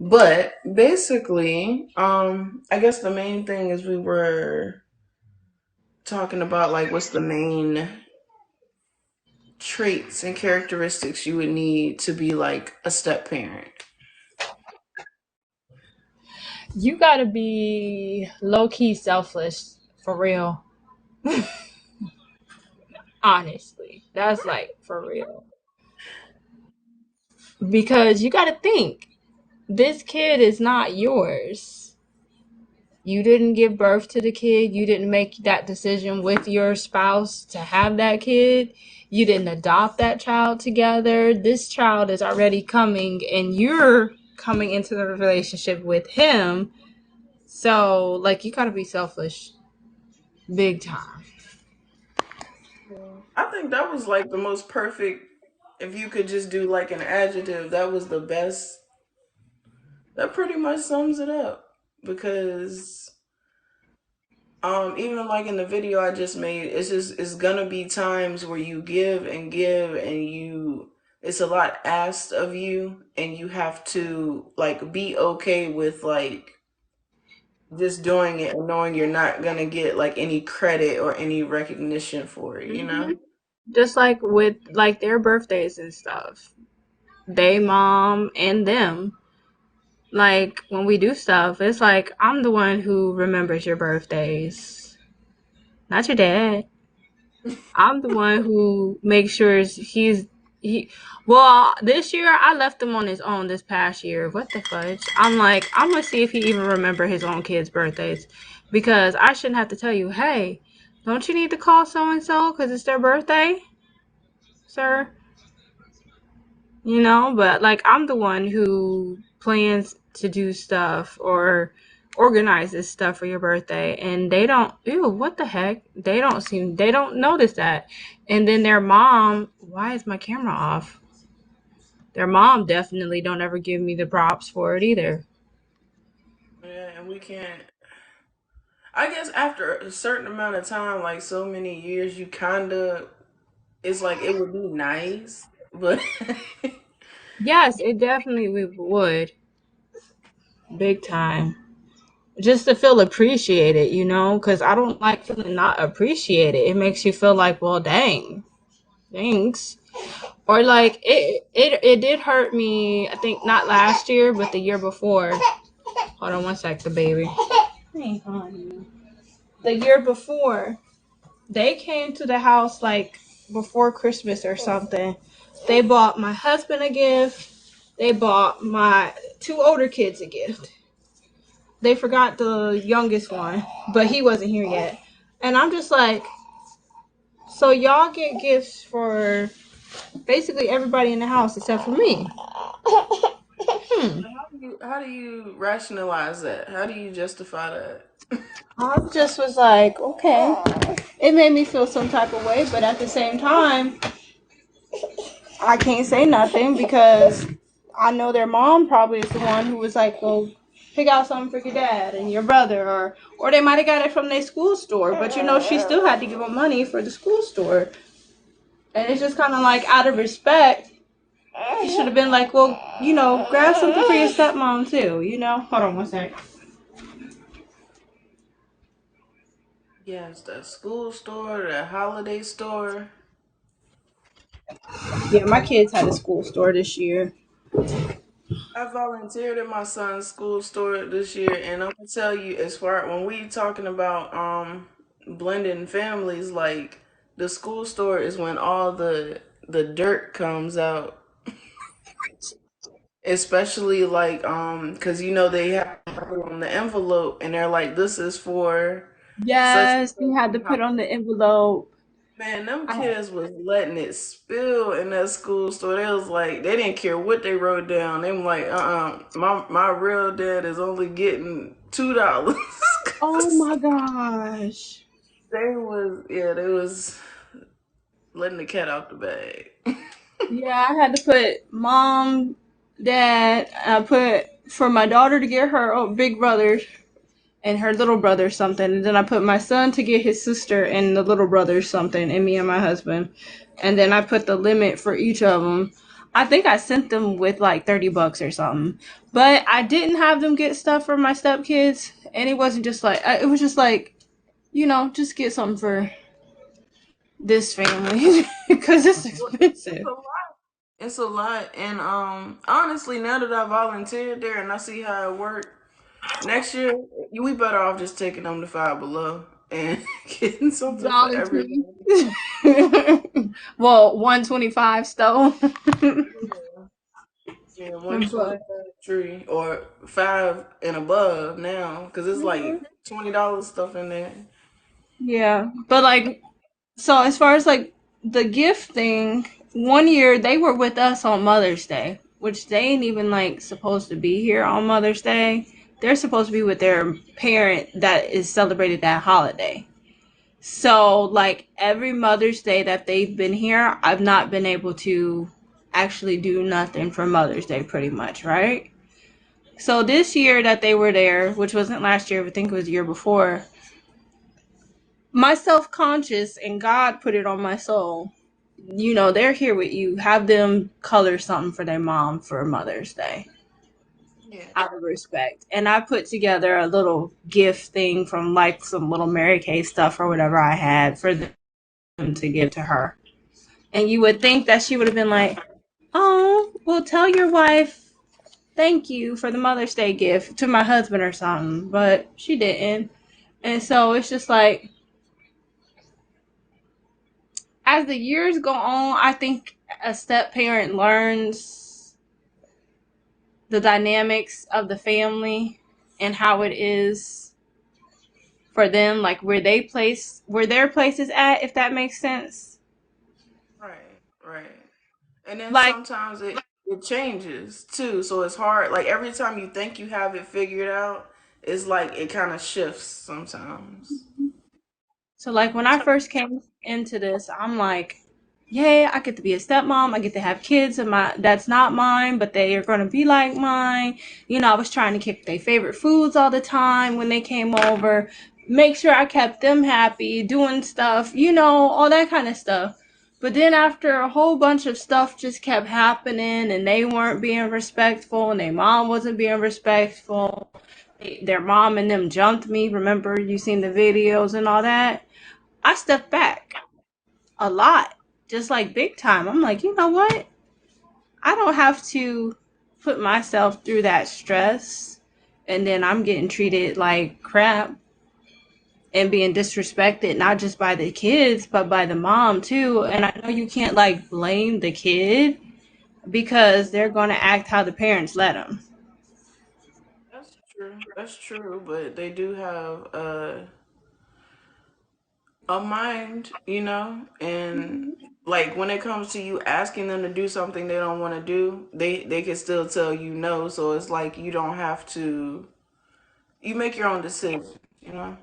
But basically, I guess the main thing is we were talking about like what's the main traits and characteristics you would need to be like a step parent. You gotta be low key selfless for real. Honestly, that's like for real. Because you gotta think, this kid is not yours. You didn't give birth to the kid. You didn't make that decision with your spouse to have that kid. You didn't adopt that child together. This child is already coming, and you're coming into the relationship with him. So, like, you gotta be selfish big time. I think that was like the most perfect. If you could just do like an adjective, that was the best. That pretty much sums it up because even like in the video I just made, it's gonna be times where you give and you it's a lot asked of you and you have to like be okay with like just doing it and knowing you're not gonna get like any credit or any recognition for it, you Hmm. know? Just like with like their birthdays and stuff, they mom and them. Like when we do stuff, it's like I'm the one who remembers your birthdays, not your dad. I'm the one who makes sure he. Well, this year I left him on his own. This past year, what the fudge? I'm like, I'm gonna see if he even remember his own kids' birthdays, because I shouldn't have to tell you, hey, don't you need to call so and so because it's their birthday, sir? You know, but like I'm the one who plans to do stuff or organizes stuff for your birthday, and they don't, ew, what the heck, they don't notice that. And then their mom, why is my camera off? Their mom definitely don't ever give me the props for it either. Yeah, and we can't I guess after a certain amount of time, like so many years, you kinda it's like it would be nice, but Yes, it definitely would, big time, just to feel appreciated, you know, because I don't like feeling not appreciated. It makes you feel like, well, dang, thanks. Or like it did hurt me, I think not last year, but the year before. Hold on one sec, the baby. Hey, honey. The year before, they came to the house like before Christmas or something. They bought my husband a gift. They bought my two older kids a gift. They forgot the youngest one, but he wasn't here yet. And I'm just like, so y'all get gifts for basically everybody in the house except for me. Hmm. how do you rationalize that? How do you justify that? I just was like, okay. It made me feel some type of way, but at the same time, I can't say nothing because I know their mom probably is the one who was like, well, pick out something for your dad and your brother, or they might have got it from their school store, but you know, she still had to give them money for the school store. And it's just kind of like out of respect, you should have been like, well, you know, grab something for your stepmom too, you know? Hold on one sec. Yes, the school store, the holiday store. Yeah, my kids had a school store this year. I volunteered at my son's school store this year, and I'm gonna tell you, as far when we talking about blending families, like the school store is when all the dirt comes out, especially like because you know they have on the envelope, and they're like, this is for such Yes, you had to put on the envelope. Man, them I, kids was letting it spill in that school store. They was like, they didn't care what they wrote down. They were like, my real dad is only getting $2. oh my gosh. They was letting the cat out the bag. Yeah, I had to put mom, dad, I put for my daughter to get her big brother and her little brother something. And then I put my son to get his sister and the little brother something, and me and my husband. And then I put the limit for each of them. I think I sent them with like $30 or something. But I didn't have them get stuff for my stepkids, and it wasn't just like it was just like, just get something for this family because it's Well, it's expensive. a lot. It's a lot, and honestly, now that I volunteered there and I see how it worked, next year we better off just taking them to Five Below and getting something for Dollar Tree. everybody. Well, 125 stove. Yeah, yeah, But 125 tree or five and above now, because it's like $20 stuff in there. yeah, but like, so as far as like the gift thing, one year they were with us on Mother's Day, which they ain't even like supposed to be here on Mother's Day. They're supposed to be with their parent that is celebrated that holiday. So like every Mother's Day that they've been here, I've not been able to actually do nothing for Mother's Day pretty much, right? So this year that they were there, which wasn't last year, I think it was the year before, my self conscious and God put it on my soul. They're here with you. Have them color something for their mom for Mother's Day Yeah. out of respect. And I put together a little gift thing from like some little Mary Kay stuff or whatever I had for them to give to her. And you would think that she would have been like, oh, well, tell your wife thank you for the Mother's Day gift to my husband or something. But she didn't. And so it's just like, as the years go on, I think a step parent learns the dynamics of the family and how it is for them, like where their place is at, if that makes sense. Right, right. And then Like, sometimes it changes too, so it's hard. Like every time you think you have it figured out, it's like it kind of shifts sometimes. so like when I first came into this, I'm like, yay, I get to be a stepmom. I get to have kids and my that's not mine, but they are gonna be like mine. I was trying to kick their favorite foods all the time when they came over, make sure I kept them happy, doing stuff, all that kind of stuff. But then after a whole bunch of stuff just kept happening and they weren't being respectful and their mom wasn't being respectful. Their mom and them jumped me. Remember you seen the videos and all that? I stepped back a lot, just like big time. I'm like, you know what? I don't have to put myself through that stress and then I'm getting treated like crap and being disrespected, not just by the kids, but by the mom too. And I know you can't like blame the kid because they're going to act how the parents let them. That's true. That's true, but they do have a mind, and like when it comes to you asking them to do something they don't want to do, they can still tell you no. So it's like you don't have to. You make your own decision, you know.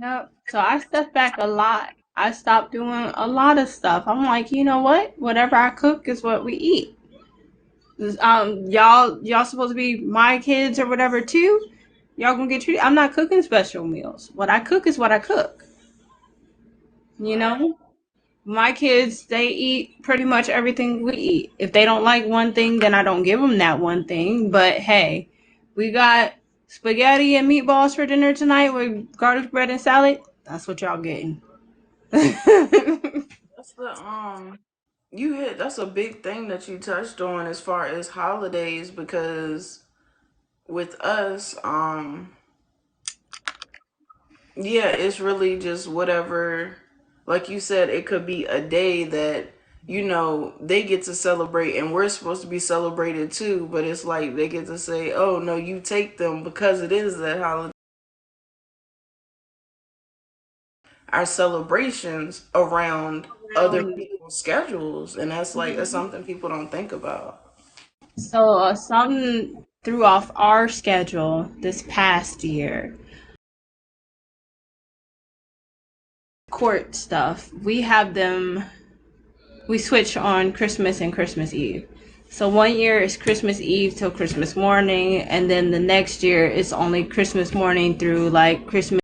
Yep. So I stepped back a lot. I stopped doing a lot of stuff. I'm like, you know what? Whatever I cook is what we eat. Y'all supposed to be my kids or whatever too. Y'all gonna get treated. I'm not cooking special meals. What I cook is what I cook. You Right. know, my kids they eat pretty much everything we eat. If they don't like one thing, then I don't give them that one thing. But hey, we got spaghetti and meatballs for dinner tonight with garlic bread and salad. That's what y'all getting. That's the you hit that's a big thing that you touched on as far as holidays because with us, yeah, it's really just whatever, like you said, it could be a day that, they get to celebrate and we're supposed to be celebrated too, but it's like they get to say, oh no, you take them because it is that holiday. Our celebrations around other Um, people's schedules, and that's something people don't think about. so something threw off our schedule this past year. Court stuff. We switch on Christmas and Christmas Eve. So one year is Christmas Eve till Christmas morning, and then the next year it's only Christmas morning through like Christmas.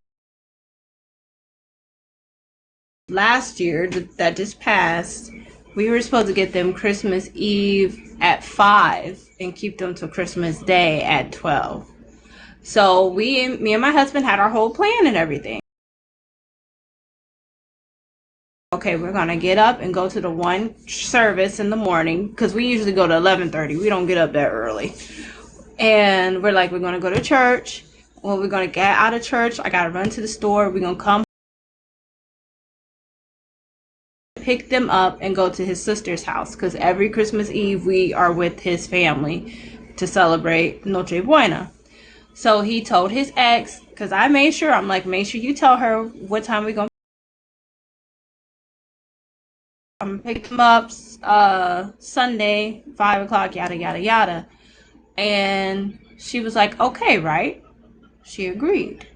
Last year that just passed, We were supposed to get them Christmas Eve at 5 and keep them till Christmas Day at 12. So me and my husband had our whole plan and everything. Okay, we're gonna get up and go to the one service in the morning because we usually go to 11:30. We don't get up that early, and we're like, we're gonna go to church. Well, we're gonna get out of church. I gotta run to the store. We're gonna come pick them up and go to his sister's house because every Christmas Eve we are with his family to celebrate Noche Buena. So he told his ex, because I made sure, I'm like, make sure you tell her what time we gonna pick them up Sunday, 5 o'clock, yada yada yada. And she was like, okay, right? She agreed.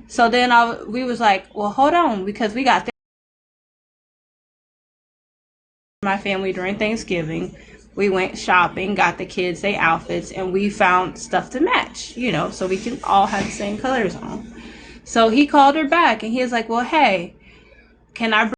So then we was like, well, hold on, because we got my family during Thanksgiving. We went shopping, got the kids their outfits, and we found stuff to match, so we can all have the same colors on. So he called her back and he was like, well, hey, can I bring?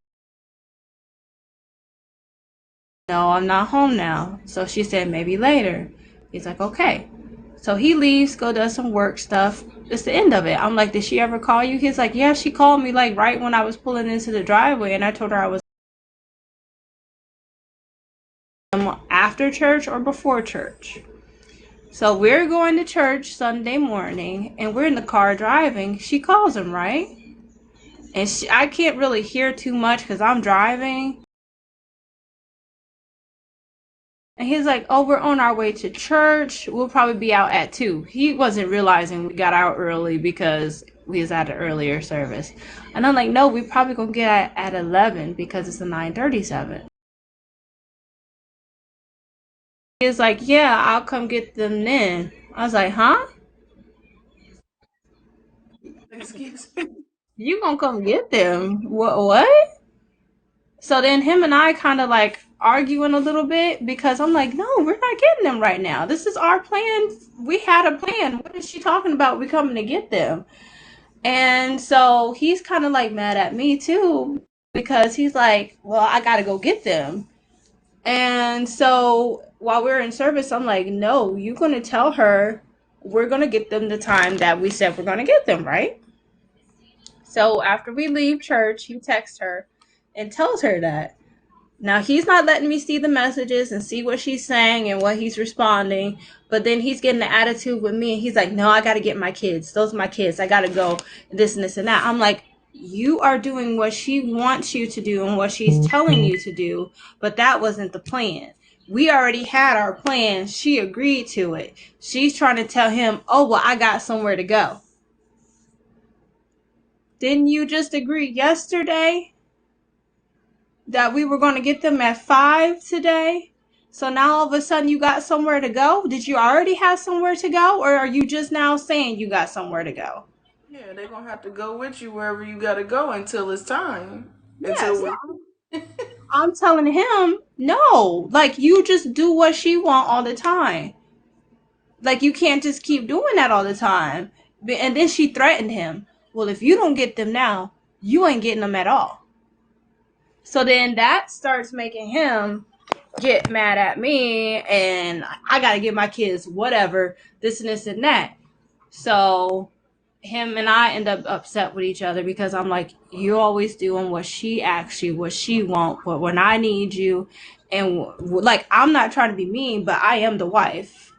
No, I'm not home now. So she said, maybe later. He's like, okay. So he leaves, go does some work stuff. It's the end of it. I'm like, did she ever call you? He's like, yeah, she called me like right when I was pulling into the driveway, and I told her I was after church or before church. So we're going to church Sunday morning, and we're in the car driving. She calls him, right? And I can't really hear too much because I'm driving. And he's like, oh, we're on our way to church. We'll probably be out at 2. He wasn't realizing we got out early because we was at an earlier service. And I'm like, no, we probably going to get at 11 because it's a 9:37. He's like, yeah, I'll come get them then. I was like, huh? Excuse me. You gonna come get them? What? So then him and I kind of like arguing a little bit because I'm like, no, we're not getting them right now. This is our plan. We had a plan. What is she talking about? We coming to get them. And so he's kind of like mad at me too because he's like, well, I got to go get them. And so while we're in service, I'm like, no, you're going to tell her we're going to get them the time that we said we're going to get them, right? So after we leave church, he texts her and tells her that. Now he's not letting me see the messages and see what she's saying and what he's responding, but then he's getting the attitude with me and he's like, no, I gotta get my kids. Those are my kids. I gotta go, this and this and that. I'm like, you are doing what she wants you to do and what she's telling you to do, but that wasn't the plan. We already had our plan. She agreed to it. She's trying to tell him, oh, well, I got somewhere to go. Didn't you just agree yesterday that we were going to get them at 5 today? So now all of a sudden you got somewhere to go? Did you already have somewhere to go? Or are you just now saying you got somewhere to go? Yeah, they're gonna have to go with you wherever you gotta go until it's time. Yeah, Until so we I'm telling him, no. Like, you just do what she want all the time. Like, you can't just keep doing that all the time. And then she threatened him. Well, if you don't get them now, you ain't getting them at all. So then that starts making him get mad at me and I gotta get my kids whatever, this and this and that. So him and I end up upset with each other because I'm like, you're always doing what she asks you, what she want, but when I need you, and like, I'm not trying to be mean, but I am the wife.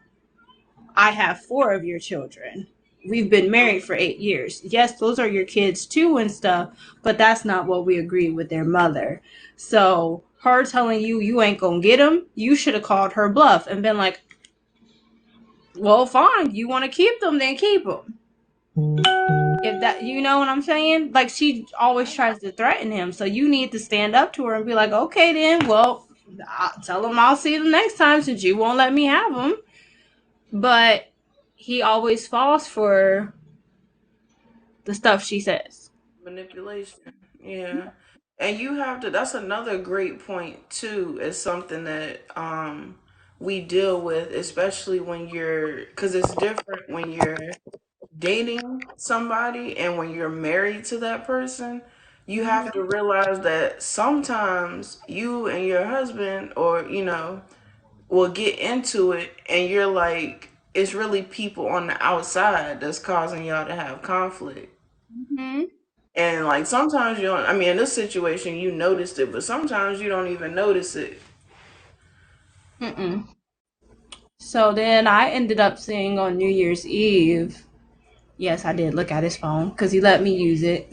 I have 4 of your children. We've been married for 8 years. Yes, those are your kids too and stuff, but that's not what we agreed with their mother. So her telling you you ain't gonna get them, you should have called her bluff and been like, well, fine, you want to keep them, then keep them. If that, you know what I'm saying? Like, she always tries to threaten him, so you need to stand up to her and be like, okay, then, well, I'll tell him I'll see them next time since you won't let me have them. But he always falls for the stuff she says. manipulation. Yeah. And you have to that's another great point too, is something that we deal with, especially when you're because it's different when you're dating somebody and when you're married to that person. you have to realize that sometimes you and your husband, or will get into it, and you're like, it's really people on the outside that's causing y'all to have conflict. Mhm. And like sometimes you don't, I mean, in this situation you noticed it, but sometimes you don't even notice it. Mm-mm. So then I ended up seeing on New Year's Eve. Yes, I did look at his phone because he let me use it.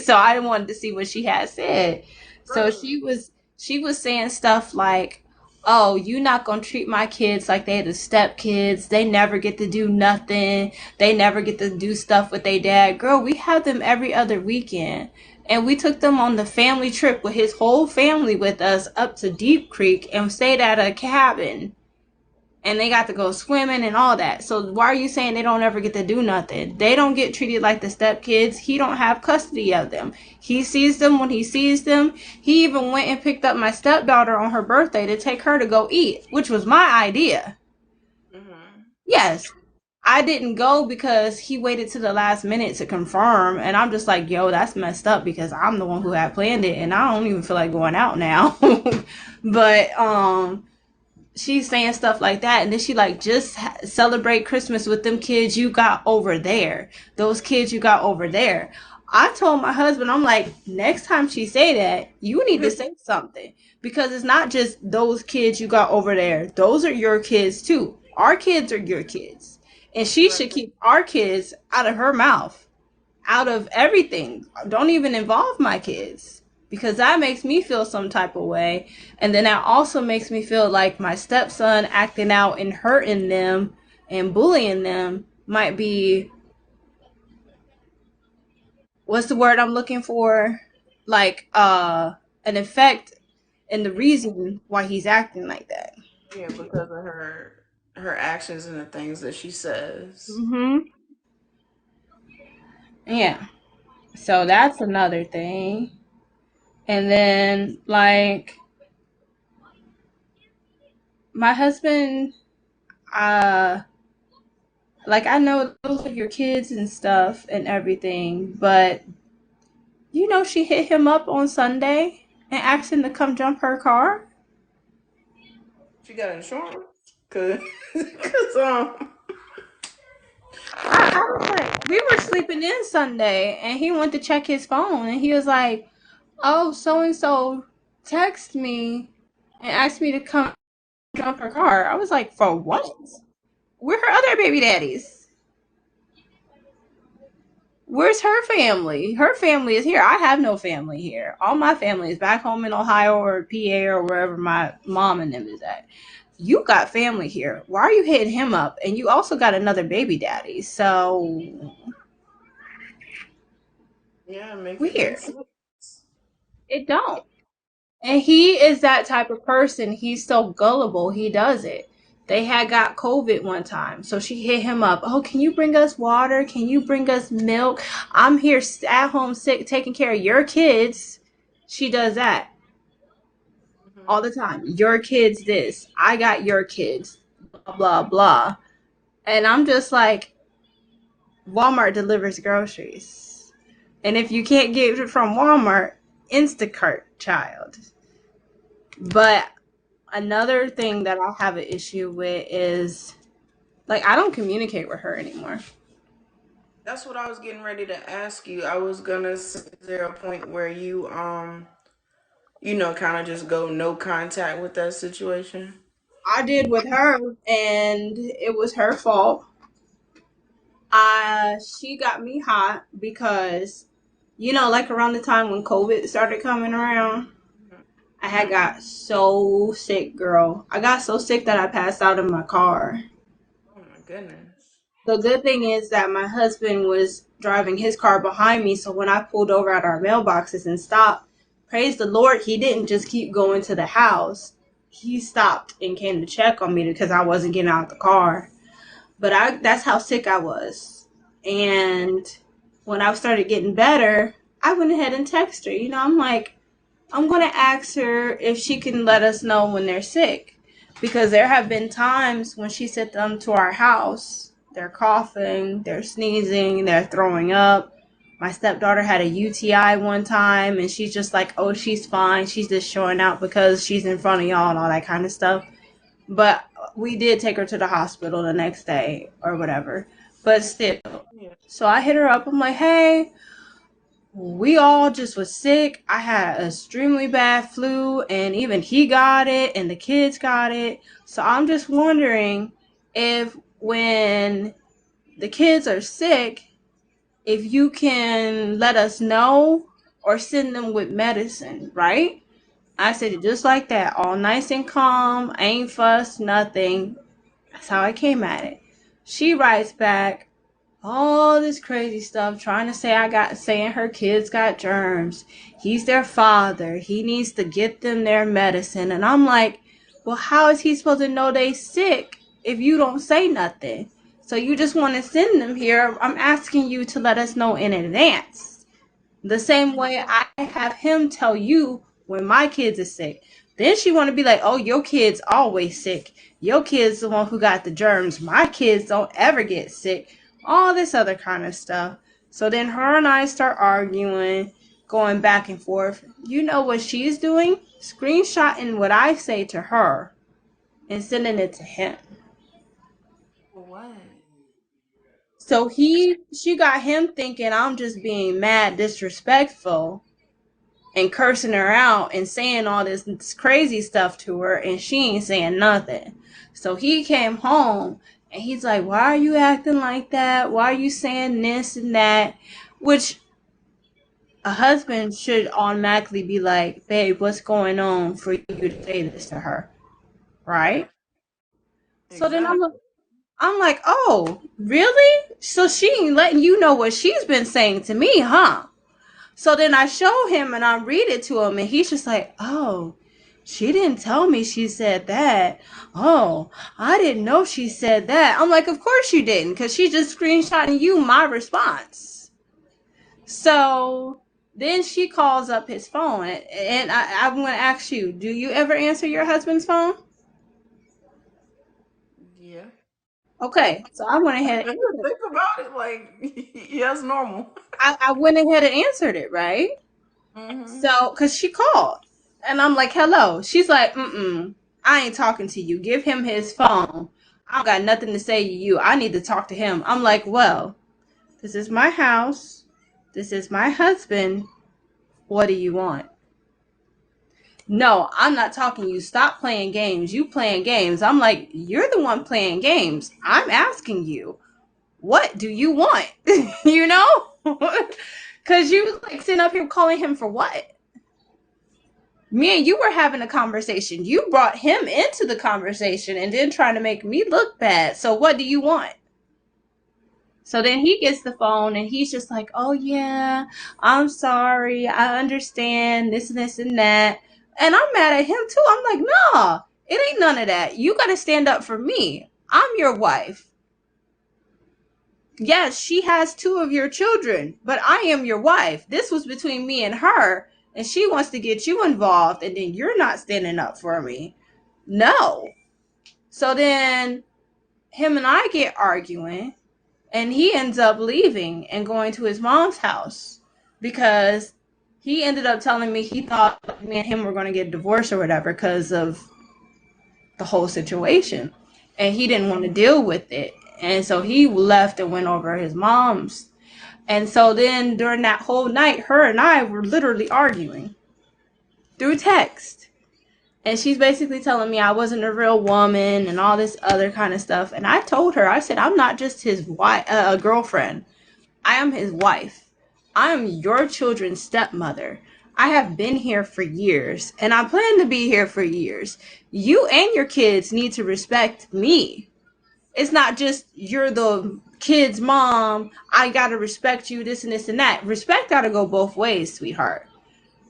So I wanted to see what she had said. So Right. she was saying stuff like, "Oh, you not gonna treat my kids like they the step kids. They never get to do nothing. They never get to do stuff with their dad. Girl, we have them every other weekend." And we took them on the family trip with his whole family with us up to Deep Creek and stayed at a cabin, and they got to go swimming and all that. So why are you saying they don't ever get to do nothing? They don't get treated like the step kids. He don't have custody of them. He sees them when he sees them. He even went and picked up my stepdaughter on her birthday to take her to go eat, which was my idea. Hmm. Yes, I didn't go because he waited to the last minute to confirm, and I'm just like, yo, that's messed up because I'm the one who had planned it, and I don't even feel like going out now. But she's saying stuff like that, and then she like, just celebrate Christmas with them kids you got over there, those kids you got over there. I told my husband, I'm like, next time she say that, you need to say something, because it's not just those kids you got over there, those are your kids too. Our kids are your kids, and she should Right. keep our kids out of her mouth, out of everything. Don't even involve my kids, because that makes me feel some type of way. And then that also makes me feel like my stepson acting out and hurting them and bullying them might be, what's the word I'm looking for? Like an effect and the reason why he's acting like that. Yeah, because of her actions and the things that she says. Mhm. Yeah. So that's another thing. And then like my husband, uh like, I know those are your kids and stuff and everything, but she hit him up on Sunday and asked him to come jump her car. She got insurance, cause I was like, we were sleeping in Sunday, and he went to check his phone, and he was like, "Oh, so and so text me and asked me to come jump her car." I was like, "For what? We're her other baby daddies. Where's her family? Her family is here. I have no family here. All my family is back home in Ohio or PA or wherever my mom and them is at. You got family here. Why are you hitting him up? And you also got another baby daddy. So yeah, it makes no weird. sense. It don't. And he is that type of person. He's so gullible. He does it. They had got COVID one time. So she hit him up. "Oh, can you bring us water? Can you bring us milk? I'm here at home sick, taking care of your kids." She does that all Hmm. the time. "Your kids this. I got your kids." Blah, blah, blah. And I'm just like, Walmart delivers groceries. And if you can't get it from Walmart, Instacart, child. But another thing that I have an issue with is, like, I don't communicate with her anymore. That's what I was getting ready to ask you. I was gonna say, is there a point where you kind of just go no contact with that situation? I did with her, and it was her fault. She got me hot because, like around the time when COVID started coming around, I had got so sick, girl. I got so sick that I passed out in my car. Oh my goodness. The good thing is that my husband was driving his car behind me, so when I pulled over at our mailboxes and stopped, praise the Lord, he didn't just keep going to the house. He stopped and came to check on me because I wasn't getting out of the car. But that's how sick I was. And when I started getting better, I went ahead and texted her. I'm like, I'm going to ask her if she can let us know when they're sick. Because there have been times when she sent them to our house, they're coughing, they're sneezing, they're throwing up. My stepdaughter had a UTI one time, and she's just like, oh, she's fine. She's just showing out because she's in front of y'all and all that kind of stuff. But we did take her to the hospital the next day or whatever. But still, Yeah. so I hit her up. I'm like, hey, we all just was sick. I had an extremely bad flu, and even he got it, and the kids got it. So I'm just wondering if when the kids are sick, if you can let us know or send them with medicine, right? I said it just like that, all nice and calm, ain't fuss, nothing. That's how I came at it. She writes back all this crazy stuff, trying to say saying her kids got germs. He's their father. He needs to get them their medicine. And I'm like, well, how is he supposed to know they sick if you don't say nothing? So you just want to send them here. I'm asking you to let us know in advance. The same way I have him tell you when my kids are sick. Then she want to be like, oh, your kid's always sick. Your kid's the one who got the germs. My kids don't ever get sick. All this other kind of stuff. So then her and I start arguing, going back and forth. You know what she's doing? Screenshotting what I say to her and sending it to him. What? So she got him thinking I'm just being mad, disrespectful, and cursing her out and saying all this crazy stuff to her, and she ain't saying nothing. So he came home and he's like, why are you acting like that? Why are you saying this and that? Which a husband should automatically be like, babe, what's going on for you to say this to her? Right? So then Exactly. I'm like, oh, really? So she ain't letting you know what she's been saying to me, huh? So then I show him and I read it to him, and he's just like, oh, she didn't tell me she said that. Oh, I didn't know she said that. I'm like, of course you didn't, because she just screenshotting you my response. So then she calls up his phone, and I'm going to ask you, do you ever answer your husband's phone? Yeah. Okay, so I went ahead and answered Think about it. Like, yeah, it's normal. I went ahead and answered it, right? Mm-hmm. So, because she called. And I'm like, hello. She's like, I ain't talking to you. Give him his phone. I don't got nothing to say to you. I need to talk to him. I'm like, well, this is my house. This is my husband. What do you want? No, I'm not talking to you. Stop playing games. You playing games. I'm like, you're the one playing games. I'm asking you, what do you want? you know? Because you like sitting up here calling him for what? Me and you were having a conversation. You brought him into the conversation and then trying to make me look bad. So what do you want? So then he gets the phone and he's just like, oh yeah, I'm sorry. I understand this and this and that. And I'm mad at him too. I'm like, nah, it ain't none of that. You got to stand up for me. I'm your wife. Yes, she has two of your children, but I am your wife. This was between me and her, and she wants to get you involved, and then you're not standing up for me. No. So then him and I get arguing, and he ends up leaving and going to his mom's house because he ended up telling me he thought me and him were going to get divorced or whatever because of the whole situation. And he didn't want to deal with it. And so he left and went over to his mom's. And so then during that whole night, her and I were literally arguing through text. And she's basically telling me I wasn't a real woman and all this other kind of stuff. And I told her, I said, I'm not just his wife, girlfriend. I am his wife. I am your children's stepmother. I have been here for years and I plan to be here for years. You and your kids need to respect me. It's not just you're the kid's mom. I gotta respect you, this and this and that. Respect gotta go both ways, sweetheart.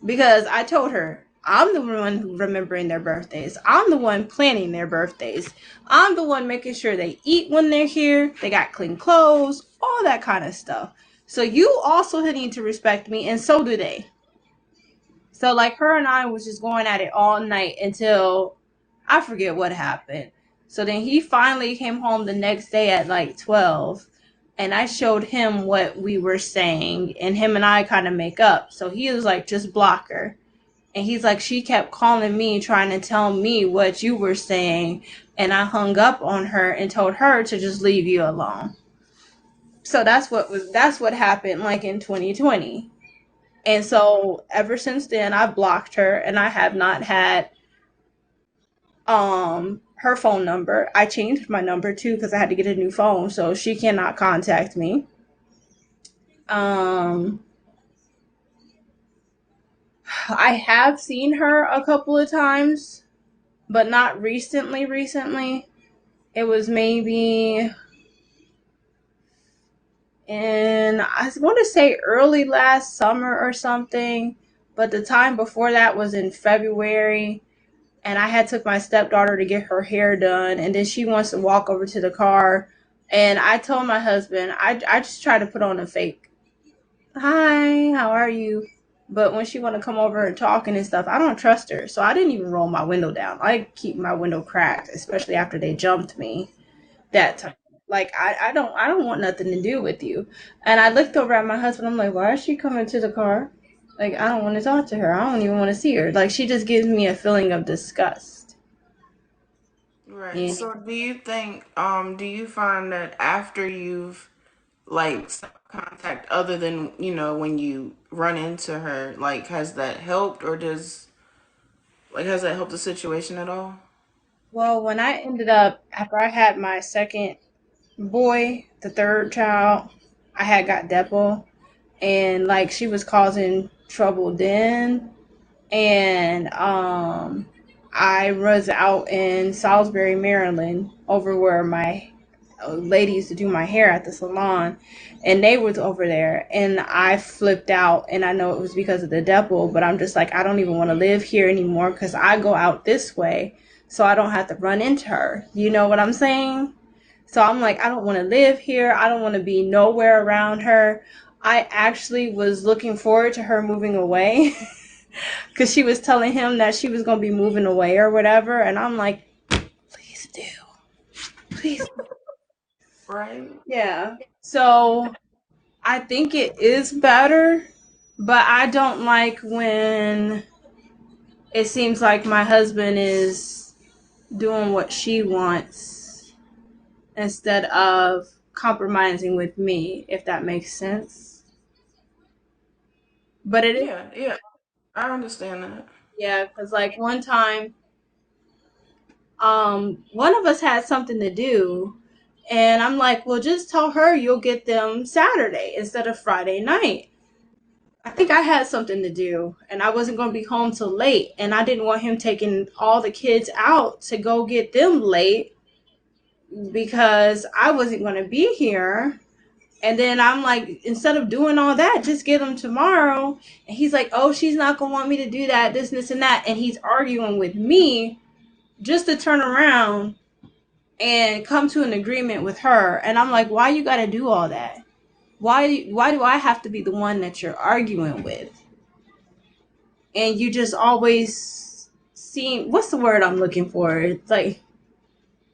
Because I told her I'm the one remembering their birthdays. I'm the one planning their birthdays. I'm the one making sure they eat when they're here. They got clean clothes, all that kind of stuff. So you also need to respect me, and so do they. So like her and I was just going at it all night until I forget what happened. So then he finally came home the next day at like 12. and I showed him what we were saying, and him and I kind of make up. So he was like, just block her. And he's like, she kept calling me, trying to tell me what you were saying, and I hung up on her and told her to just leave you alone. So that's what happened like in 2020. And so ever since then I blocked her, and I have not had her phone number. I changed my number too because I had to get a new phone, so she cannot contact me. Um I have seen her a couple of times, but not recently. It was maybe in, I want to say early last summer or something, but the time before that was in February, and I had took my stepdaughter to get her hair done, and then she wants to walk over to the car, and I told my husband, I just try to put on a fake hi, how are you? But when she want to come over and talking and stuff, I don't trust her. So I didn't even roll my window down. I keep my window cracked, especially after they jumped me that time. Like I don't want nothing to do with you. And I looked over at my husband. I'm like, why is she coming to the car? Like I don't want to talk to her. I don't even want to see her. Like she just gives me a feeling of disgust. Right. And So do you find that after you've like stopped contact other than, when you run into her, like has that helped or has that helped the situation at all? well, when I ended up after I had my second boy, the third child, I had got Depo, and like she was causing trouble then, and I was out in Salisbury, Maryland, over where my lady used to do my hair at the salon, and they was over there, and I flipped out, and I know it was because of the devil, but I'm just like, I don't even want to live here anymore because I go out this way so I don't have to run into her. You know what I'm saying? So I'm like, I don't want to live here. I don't want to be nowhere around her. I actually was looking forward to her moving away because she was telling him that she was going to be moving away or whatever. And I'm like, please do. Please. Right? Yeah. So I think it is better, but I don't like when it seems like my husband is doing what she wants instead of compromising with me, if that makes sense. But it is, Yeah, yeah. I understand that. yeah, because like one time, one of us had something to do, and I'm like, well, just tell her you'll get them Saturday instead of Friday night. I think I had something to do, and I wasn't going to be home till late, and I didn't want him taking all the kids out to go get them late because I wasn't going to be here. And then I'm like, instead of doing all that, just get them tomorrow. And he's like, oh, she's not going to want me to do that, this, and that. And he's arguing with me just to turn around and come to an agreement with her. And I'm like, why you got to do all that? Why do I have to be the one that you're arguing with? And you just always seem, what's the word I'm looking for? It's like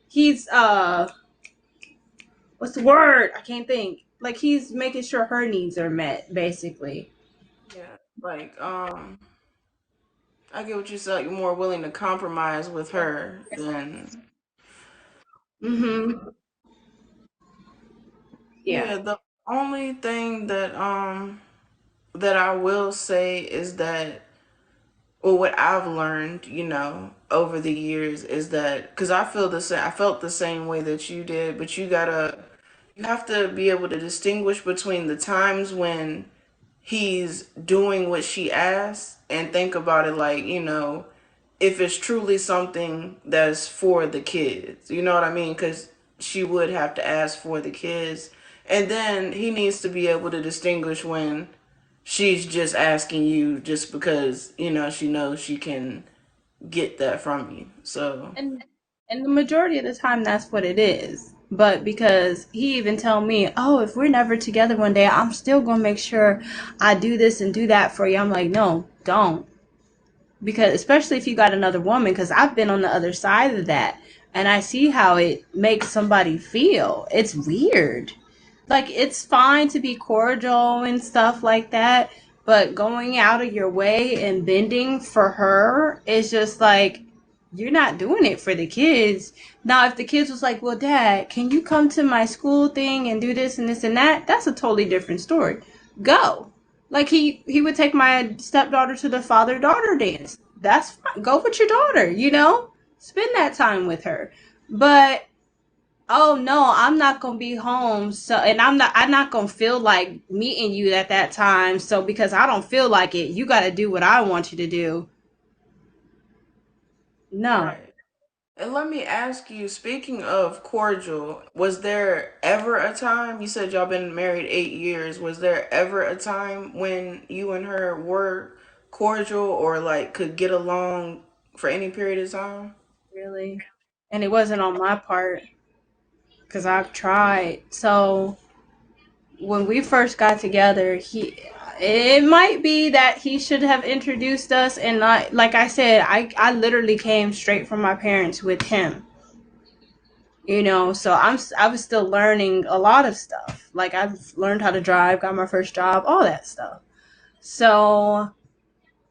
he's what's the word? I can't think. Like he's making sure her needs are met, basically. Yeah. Like, I get what you said. You're more willing to compromise with her than. Mm-hmm. Yeah. Yeah, the only thing that I will say is that, well, what I've learned, over the years is that, because I felt the same way that you did, but you have to be able to distinguish between the times when he's doing what she asks and think about it like, if it's truly something that's for the kids, you know what I mean? Because she would have to ask for the kids. And then he needs to be able to distinguish when she's just asking you just because, she knows she can get that from you. So, And and the majority of the time that's what it is. But because he even tell me, oh, if we're never together one day, I'm still gonna make sure I do this and do that for you. I'm like, no, don't. Because especially if you got another woman, because I've been on the other side of that, and I see how it makes somebody feel. It's weird. like it's fine to be cordial and stuff like that, but going out of your way and bending for her is just like you're not doing it for the kids. Now, if the kids was like, "Well, Dad, can you come to my school thing and do this and this and that?" That's a totally different story. Go. Like he would take my stepdaughter to the father daughter dance. That's fine. Go with your daughter. Spend that time with her. But oh no, I'm not gonna be home. So, and I'm not gonna feel like meeting you at that time. So, because I don't feel like it, you got to do what I want you to do. No, Right. And let me ask you, speaking of cordial, was there ever a time, you said y'all been married 8 years, was there ever a time when you and her were cordial or like could get along for any period of time? really. And it wasn't on my part because I've tried. So, when we first got together, it might be that he should have introduced us, and not, like I said, I literally came straight from my parents with him. So I was still learning a lot of stuff. Like I've learned how to drive, got my first job, all that stuff. So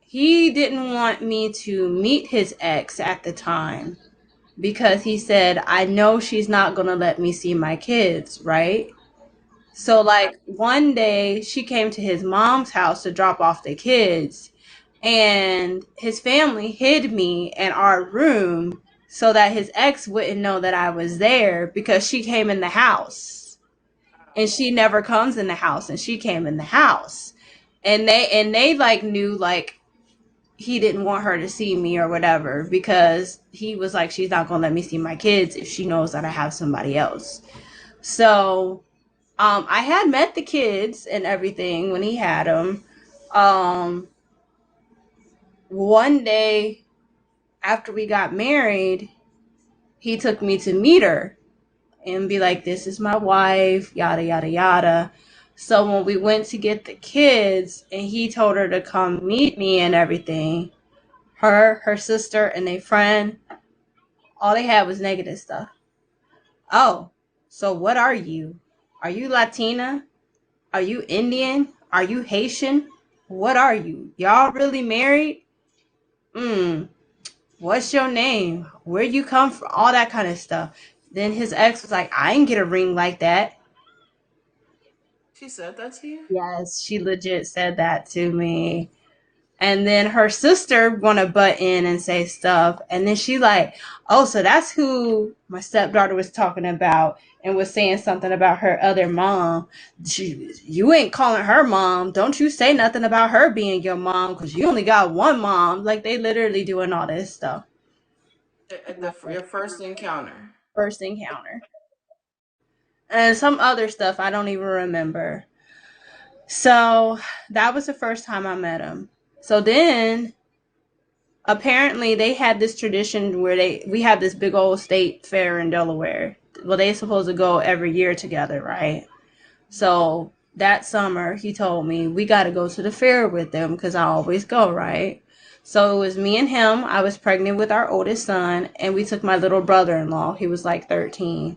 he didn't want me to meet his ex at the time because he said, I know she's not going to let me see my kids, right? So, like, one day she came to his mom's house to drop off the kids, and his family hid me in our room so that his ex wouldn't know that I was there because she came in the house. And she never comes in the house, and she came in the house. And they like knew like he didn't want her to see me or whatever because he was like, she's not gonna let me see my kids if she knows that I have somebody else. So I had met the kids and everything when he had them. Um, One day after we got married, he took me to meet her and be like, "This is my wife," yada yada yada. So when we went to get the kids, and he told her to come meet me and everything, her sister, and a friend, all they had was negative stuff. Oh, so what are you? Are you Latina? Are you Indian? Are you Haitian? What are you? Y'all really married? Mm. What's your name? Where you come from? All that kind of stuff. Then his ex was like, I ain't get a ring like that. She said that to you? Yes, she legit said that to me. And then her sister wanna butt in and say stuff. And then she like, oh, so that's who my stepdaughter was talking about and was saying something about her other mom. You ain't calling her mom. Don't you say nothing about her being your mom because you only got one mom. Like they literally doing all this stuff. At your first encounter. First encounter. And some other stuff I don't even remember. So that was the first time I met him. So then apparently they had this tradition where we have this big old state fair in Delaware. Well, they supposed to go every year together, right? So that summer he told me we got to go to the fair with them because I always go, right? So it was me and him. I was pregnant with our oldest son, and we took my little brother-in-law. He was like 13.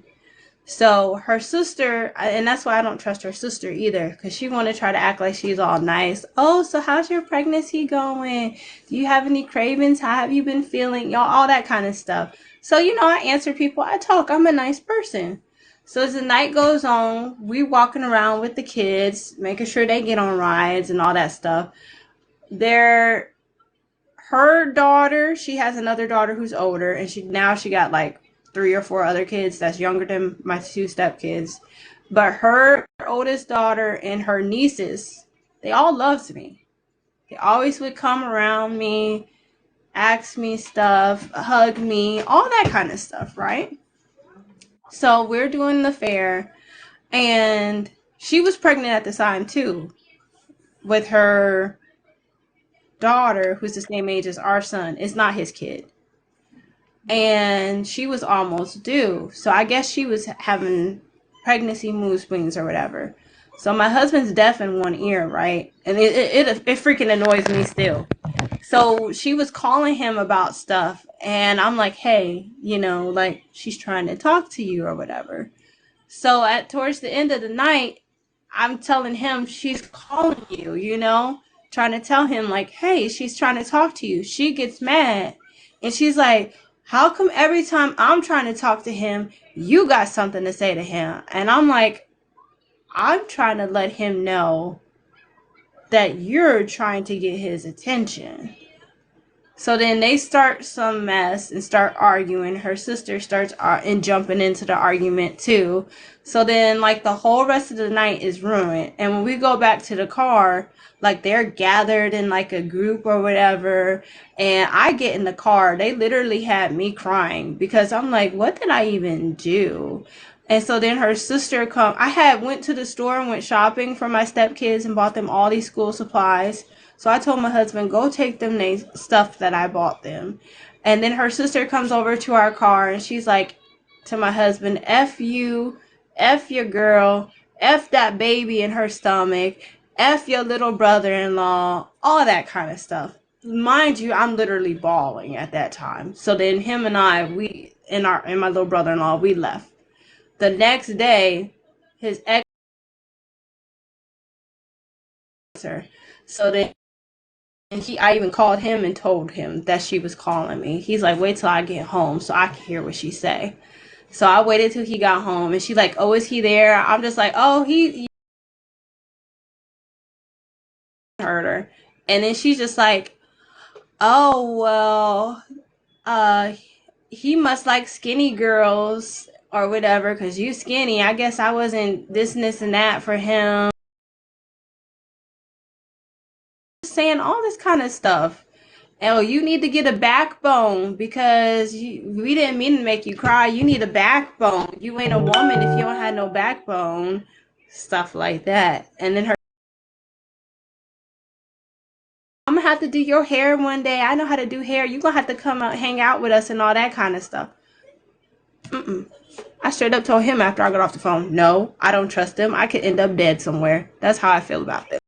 So her sister, and that's why I don't trust her sister either, because she want to try to act like she's all nice. Oh, so how's your pregnancy going? Do you have any cravings? How have you been feeling? Y'all, all that kind of stuff. So, I answer people. I talk. I'm a nice person. So as the night goes on, we walking around with the kids, making sure they get on rides and all that stuff. They're her daughter, she has another daughter who's older, and she got like three or four other kids that's younger than my two stepkids. But her oldest daughter and her nieces, they all loved me. They always would come around me, ask me stuff, hug me, all that kind of stuff, right? So we're doing the fair, and she was pregnant at the time too, with her daughter, who's the same age as our son. It's not his kid. And she was almost due. So I guess she was having pregnancy mood swings or whatever. So my husband's deaf in one ear, right? And it freaking annoys me still. So she was calling him about stuff, and I'm like, hey, like she's trying to talk to you or whatever. So at towards the end of the night, I'm telling him she's calling you, trying to tell him like, hey, she's trying to talk to you. She gets mad and she's like, how come every time I'm trying to talk to him, you got something to say to him? And I'm like, I'm trying to let him know that you're trying to get his attention. So then they start some mess and start arguing. Her sister starts and jumping into the argument too. So then, like, the whole rest of the night is ruined. And when we go back to the car, like, they're gathered in like a group or whatever. And I get in the car. They literally had me crying because I'm like, what did I even do? And so then her sister come. I had went to the store and went shopping for my stepkids and bought them all these school supplies. So I told my husband, go take them stuff that I bought them. And then her sister comes over to our car and she's like to my husband, F you, F your girl, F that baby in her stomach, F your little brother-in-law, all that kind of stuff. Mind you, I'm literally bawling at that time. So then him and I, and my little brother-in-law, we left. The next day, his ex her. So then I even called him and told him that she was calling me. He's like, wait till I get home so I can hear what she say. So I waited till he got home and she's like, oh, is he there? I'm just like, oh, he hurt her. And then she's just like, oh, well, uh, he must like skinny girls or whatever because you skinny. I guess I wasn't this and that for him. Saying all this kind of stuff. Oh, you need to get a backbone because we didn't mean to make you cry. You need a backbone. You ain't a woman if you don't have no backbone. Stuff like that. And then I'm gonna have to do your hair one day. I know how to do hair. You're gonna have to come out, hang out with us and all that kind of stuff. Mm-mm. I straight up told him after I got off the phone, no, I don't trust him. I could end up dead somewhere. That's how I feel about this.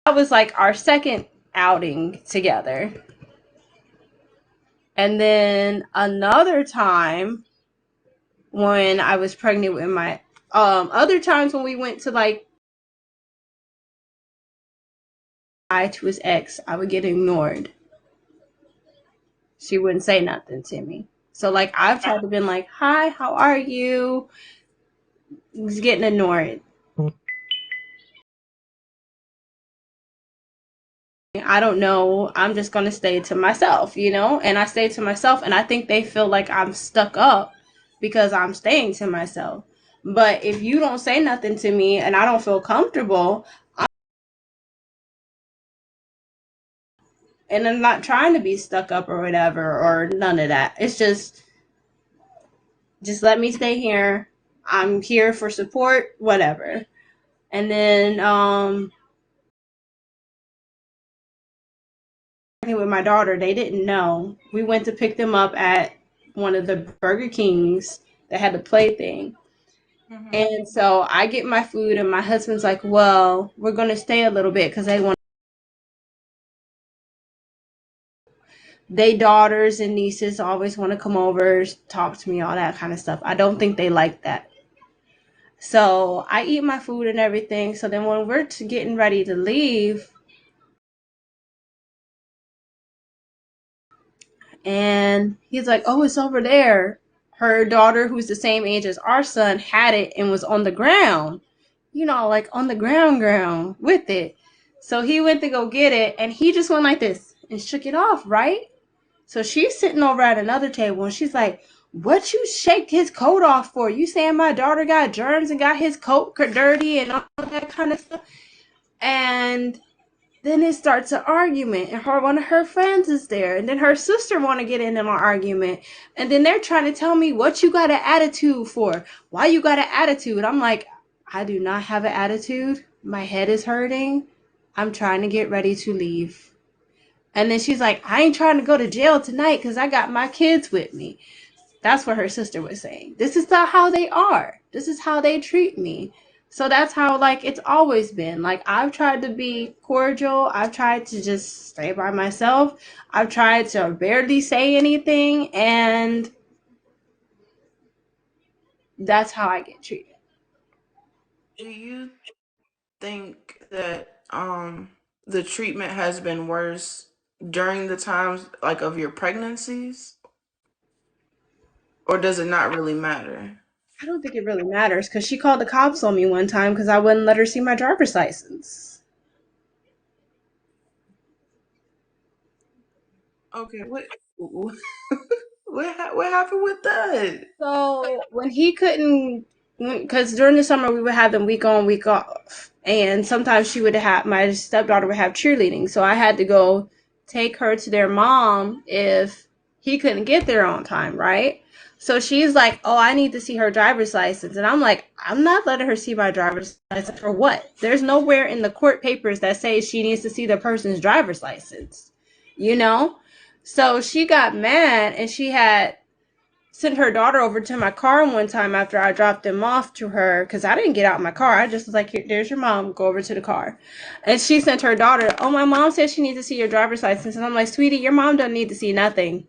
That was like our second outing together. And then another time when I was pregnant with my other times when we went to like to his ex, I would get ignored. She wouldn't say nothing to me. So like I've tried to been like, hi, how are you? He's getting ignored. I don't know. I'm just gonna stay to myself, And I stay to myself and I think they feel like I'm stuck up because I'm staying to myself. But if you don't say nothing to me and I don't feel comfortable, and I'm not trying to be stuck up or whatever or none of that. It's just let me stay here. I'm here for support, whatever. And then with my daughter, they didn't know. We went to pick them up at one of the Burger Kings that had the play thing. Mm-hmm. And so I get my food and my husband's like, well, we're going to stay a little bit because they daughters and nieces always want to come over, talk to me, all that kind of stuff. I don't think they like that. So I eat my food and everything. So then when we're getting ready to leave, and he's like, oh, it's over there. Her daughter, who's the same age as our son, had it and was on the ground, like on the ground with it. So he went to go get it and he just went like this and shook it off, right? So she's sitting over at another table and she's like, what you shake his coat off for? You saying my daughter got germs and got his coat dirty and all that kind of stuff? And then it starts an argument and one of her friends is there and then her sister want to get in an argument and then they're trying to tell me what you got an attitude for, why you got an attitude. I'm like, I do not have an attitude. My head is hurting. I'm trying to get ready to leave. And then she's like, I ain't trying to go to jail tonight because I got my kids with me. That's what her sister was saying. This is not how they are. This is how they treat me. So that's how, like, it's always been. Like, I've tried to be cordial. I've tried to just stay by myself. I've tried to barely say anything. And That's how I get treated. Do you think that the treatment has been worse during the times like of your pregnancies, or does it not really matter? I don't think it really matters because she called the cops on me one time because I wouldn't let her see my driver's license. Okay, what happened with that? So when he couldn't, because during the summer we would have them week on, week off, and sometimes she would have my stepdaughter would have cheerleading, so I had to go take her to their mom if he couldn't get there on time, right? So she's like, "Oh, I need to see her driver's license," and I'm like, "I'm not letting her see my driver's license for what? There's nowhere in the court papers that says she needs to see the person's driver's license, you know." So she got mad and she had sent her daughter over to my car one time after I dropped them off to her because I didn't get out of my car. I just was like, "Here, there's your mom. Go over to the car." And she sent her daughter, "Oh, my mom says she needs to see your driver's license." And I'm like, "Sweetie, your mom doesn't need to see nothing."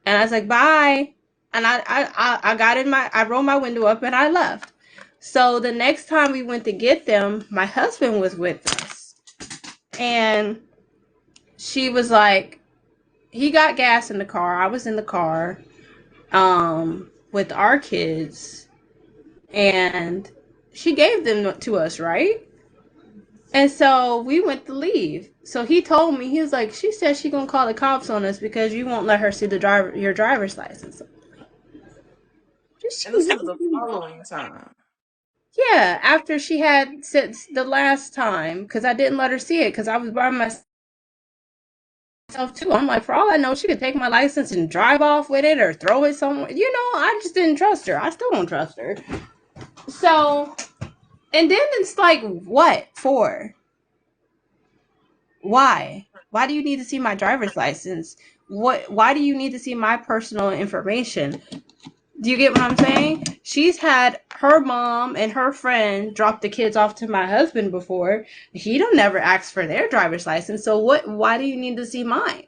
And I was like, "Bye." And I got in my, I rolled my window up and I left. So the next time we went to get them, my husband was with us. And she was like, he got gas in the car. I was in the car with our kids, and she gave them to us, right? And so we went to leave. So he told me, he was like, "She said she gonna call the cops on us because you won't let her see the driver your driver's license." And this was the following time. Yeah, after she had since the last time, because I didn't let her see it because I was by myself too. I'm like, for all I know, she could take my license and drive off with it or throw it somewhere. I just didn't trust her. I still don't trust her. So, and then it's like, what for? Why? Why do you need to see my driver's license? Why do you need to see my personal information? Do you get what I'm saying? She's had her mom and her friend drop the kids off to my husband before. He don't never ask for their driver's license. So why do you need to see mine?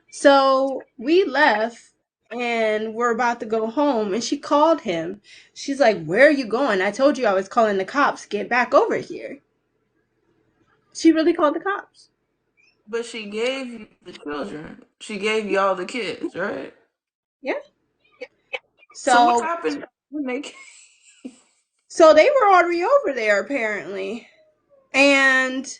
So we left and we're about to go home and she called him. She's like, "Where are you going? I told you I was calling the cops. Get back over here." She really called the cops. But she gave you the children. She gave y'all the kids, right? Yeah. So what So happened when they So they were already over there apparently. And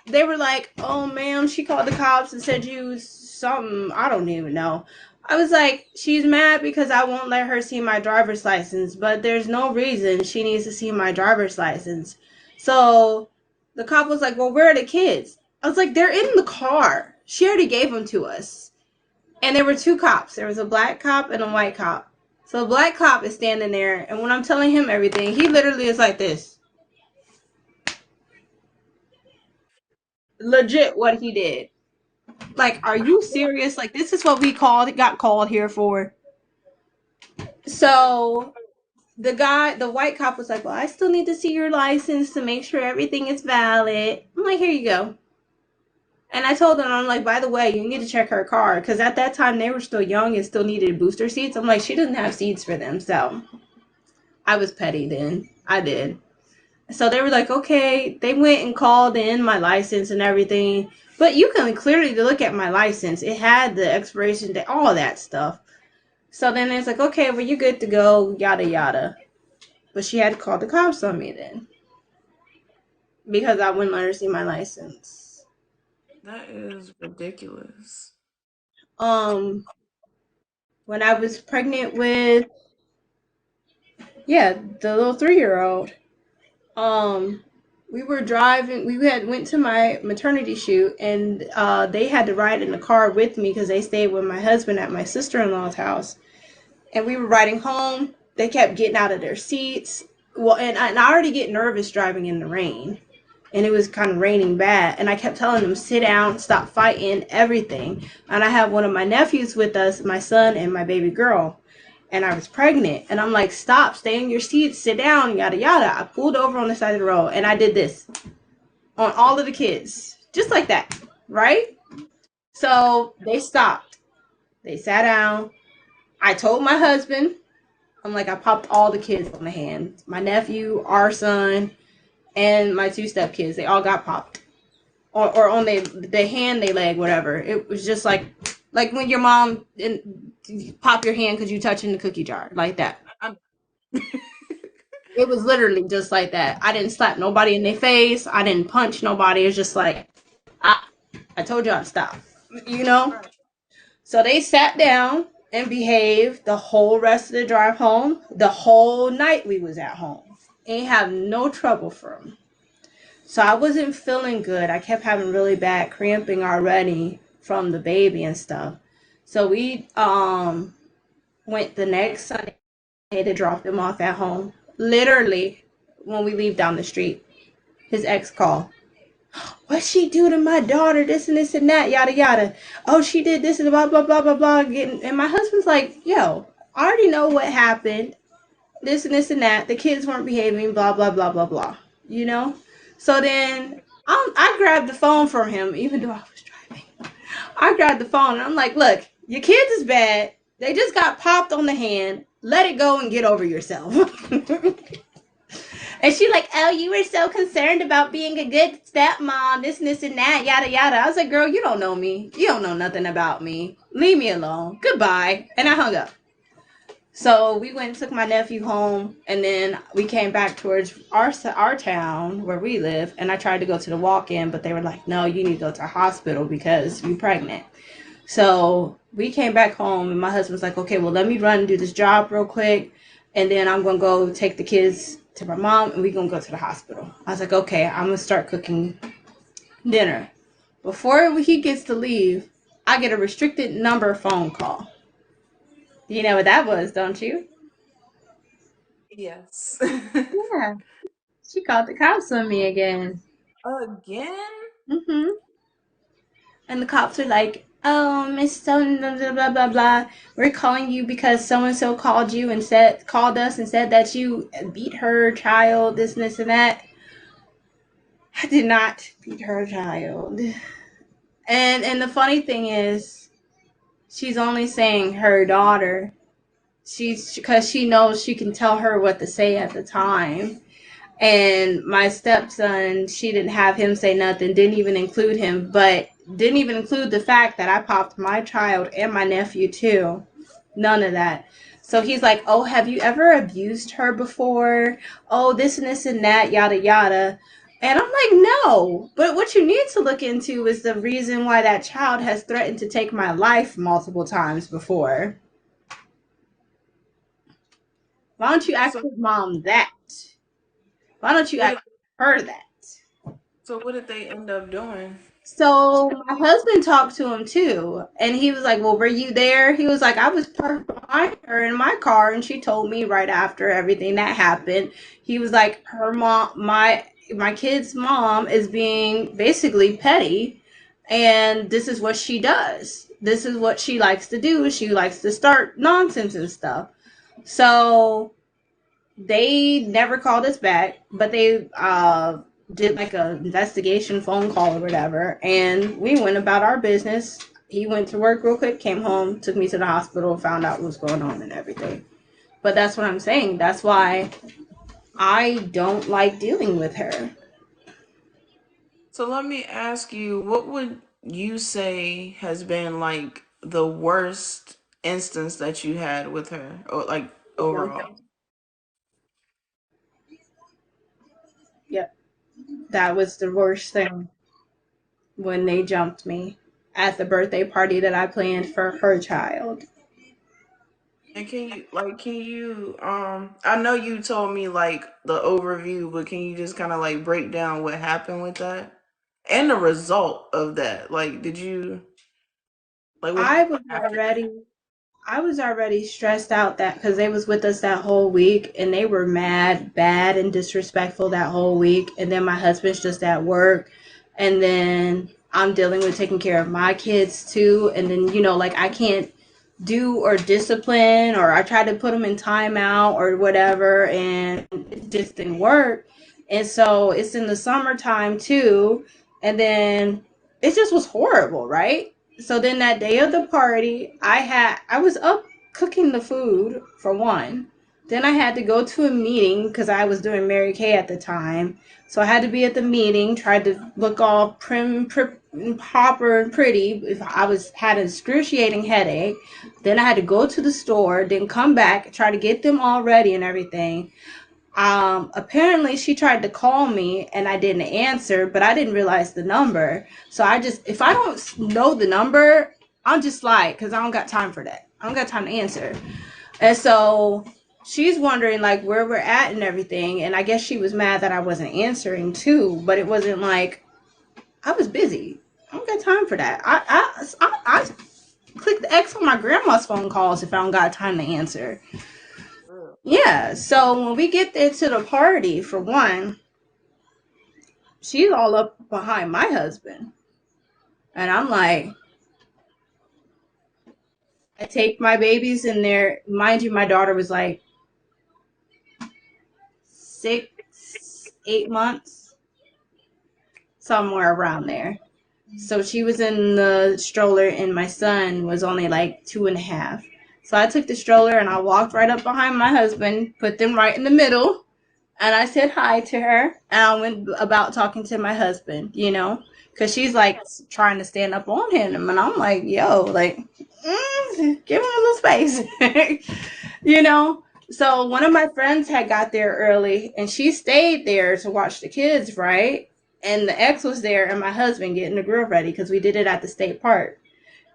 they were like, "Oh, ma'am, she called the cops and said you something. I don't even know." I was like, "She's mad because I won't let her see my driver's license, but there's no reason she needs to see my driver's license." So the cop was like, "Well, where are the kids?" I was like, "They're in the car. She already gave them to us." And there were two cops. There was a black cop and a white cop. So the black cop is standing there, and when I'm telling him everything, he literally is like this. Legit what he did. Like, are you serious? Like, this is what we got called here for. So the white cop was like, "Well, I still need to see your license to make sure everything is valid." I'm like, "Here you go." And I told them, I'm like, "By the way, you need to check her car." Because at that time, they were still young and still needed booster seats. I'm like, "She doesn't have seats for them." So I was petty then. I did. So they were like, "Okay." They went and called in my license and everything. But you can clearly look at my license. It had the expiration date, all of that stuff. So then it's like, "Okay, well, you good to go, yada, yada." But she had to call the cops on me then because I wouldn't let her see my license. That is ridiculous. Um, when I was pregnant with, yeah, the little 3-year old, um, we were driving, we had went to my maternity shoot and they had to ride in the car with me because they stayed with my husband at my sister-in-law's house. And we were riding home. They kept getting out of their seats. Well, and I already get nervous driving in the rain. And it was kind of raining bad. And I kept telling them, "Sit down, stop fighting, everything." And I had one of my nephews with us, my son and my baby girl. And I was pregnant. And I'm like, "Stop, stay in your seats, sit down, yada, yada." I pulled over on the side of the road and I did this on all of the kids. Just like that, right? So they stopped. They sat down. I told my husband, I'm like, I popped all the kids on the hand. My nephew, our son, and my two step kids. They all got popped. Or on the hand, they leg, whatever. It was just like when your mom you pop your hand because you touching the cookie jar, like that. I'm, It was literally just like that. I didn't slap nobody in their face. I didn't punch nobody. It's just like, ah, I told y'all to stop. You know? right. So they sat down and behaved the whole rest of the drive home. The whole night we was at home. Ain't have no trouble for them. So I wasn't feeling good. I kept having really bad cramping already from the baby and stuff. So we went the next Sunday to drop them off at home. Literally, when we leave down the street, his ex called. What she do to my daughter? This and this and that, yada yada. Oh, she did this and blah blah blah blah blah. And my husband's like, yo, I already know what happened. This and that. The kids weren't behaving. Blah blah blah blah blah. You know. So then I grabbed the phone from him, even though I was driving. I grabbed the phone and I'm like, look, your kids is bad. They just got popped on the hand. Let it go and get over yourself. And she like, oh, you were so concerned about being a good stepmom, this and that, yada yada. I was like, girl, you don't know me. You don't know nothing about me. Leave me alone. Goodbye. And I hung up. So we went and took my nephew home, and then we came back towards our town where we live. And I tried to go to the walk-in, but they were like, no, you need to go to a hospital because you're pregnant. So we came back home, and my husband's like, okay, well, let me run and do this job real quick, and then I'm going to go take the kids to my mom, and we're going to go to the hospital. I was like, okay, I'm going to start cooking dinner. Before he gets to leave, I get a restricted number phone call. You know what that was, don't you? Yes. Yeah. She called the cops on me again. Again? Mm-hmm. And the cops are like, oh, Miss So blah blah blah blah blah. We're calling you because so and so called us and said that you beat her child, this and this and that. I did not beat her child. And the funny thing is, she's only saying her daughter. She's because she knows she can tell her what to say at the time. And my stepson, she didn't have him say nothing, didn't even include him, but didn't even include the fact that I popped my child and my nephew too. None of that. So he's like, oh, have you ever abused her before? Oh, this and that, yada yada. And I'm like, no. But what you need to look into is the reason why that child has threatened to take my life multiple times before. Why don't you ask So his mom that? Why don't you what ask did her that? so what did they end up doing? So my husband talked to him too, and he was like, "Well, were you there?" He was like, "I was parked behind her in my car, and she told me right after everything that happened." He was like, "Her mom, my kid's mom, is being basically petty, and this is what she does. This is what she likes to do. She likes to start nonsense and stuff." So they never called us back, but they did like a investigation phone call or whatever, and we went about our business. He went to work real quick, came home, took me to the hospital, found out what was going on and everything. But that's what I'm saying. That's why I don't like dealing with her. So let me ask you, what would you say has been like the worst instance that you had with her, or like overall? Yep, that was the worst thing when they jumped me at the birthday party that I planned for her child. And can you I know you told me like the overview, but can you just kind of like break down what happened with that and the result of that? Like did you like what I was happened after that? already I was already stressed out that because they was with us that whole week and they were mad, bad, and disrespectful that whole week. And then my husband's just at work, and then I'm dealing with taking care of my kids too. And then like I can't do or discipline, or I tried to put them in timeout or whatever, and it just didn't work. And so it's in the summertime too, and then it just was horrible, right? So then that day of the party, I was up cooking the food for one. Then I had to go to a meeting because I was doing Mary Kay at the time. So I had to be at the meeting, tried to look all prim, and proper and pretty. If I was had an excruciating headache, then I had to go to the store, then come back, try to get them all ready and everything. Apparently she tried to call me and I didn't answer, but I didn't realize the number. So I just, if I don't know the number, I'm just like, because I don't got time for that. I don't got time to answer. And so she's wondering like where we're at and everything. And I guess she was mad that I wasn't answering too, but it wasn't like I was busy. I don't got time for that. I click the X on my grandma's phone calls if I don't got time to answer. Real. Yeah. So when we get there to the party, for one, she's all up behind my husband. And I'm like, I take my babies in there. Mind you, my daughter was like 6, 8 months, somewhere around there. So she was in the stroller, and my son was only like 2.5. So I took the stroller and I walked right up behind my husband, put them right in the middle, and I said hi to her. And I went about talking to my husband, because she's like trying to stand up on him. And I'm like, yo, like, give him a little space, you know? So one of my friends had got there early and she stayed there to watch the kids, right? And the ex was there and my husband getting the grill ready because we did it at the state park.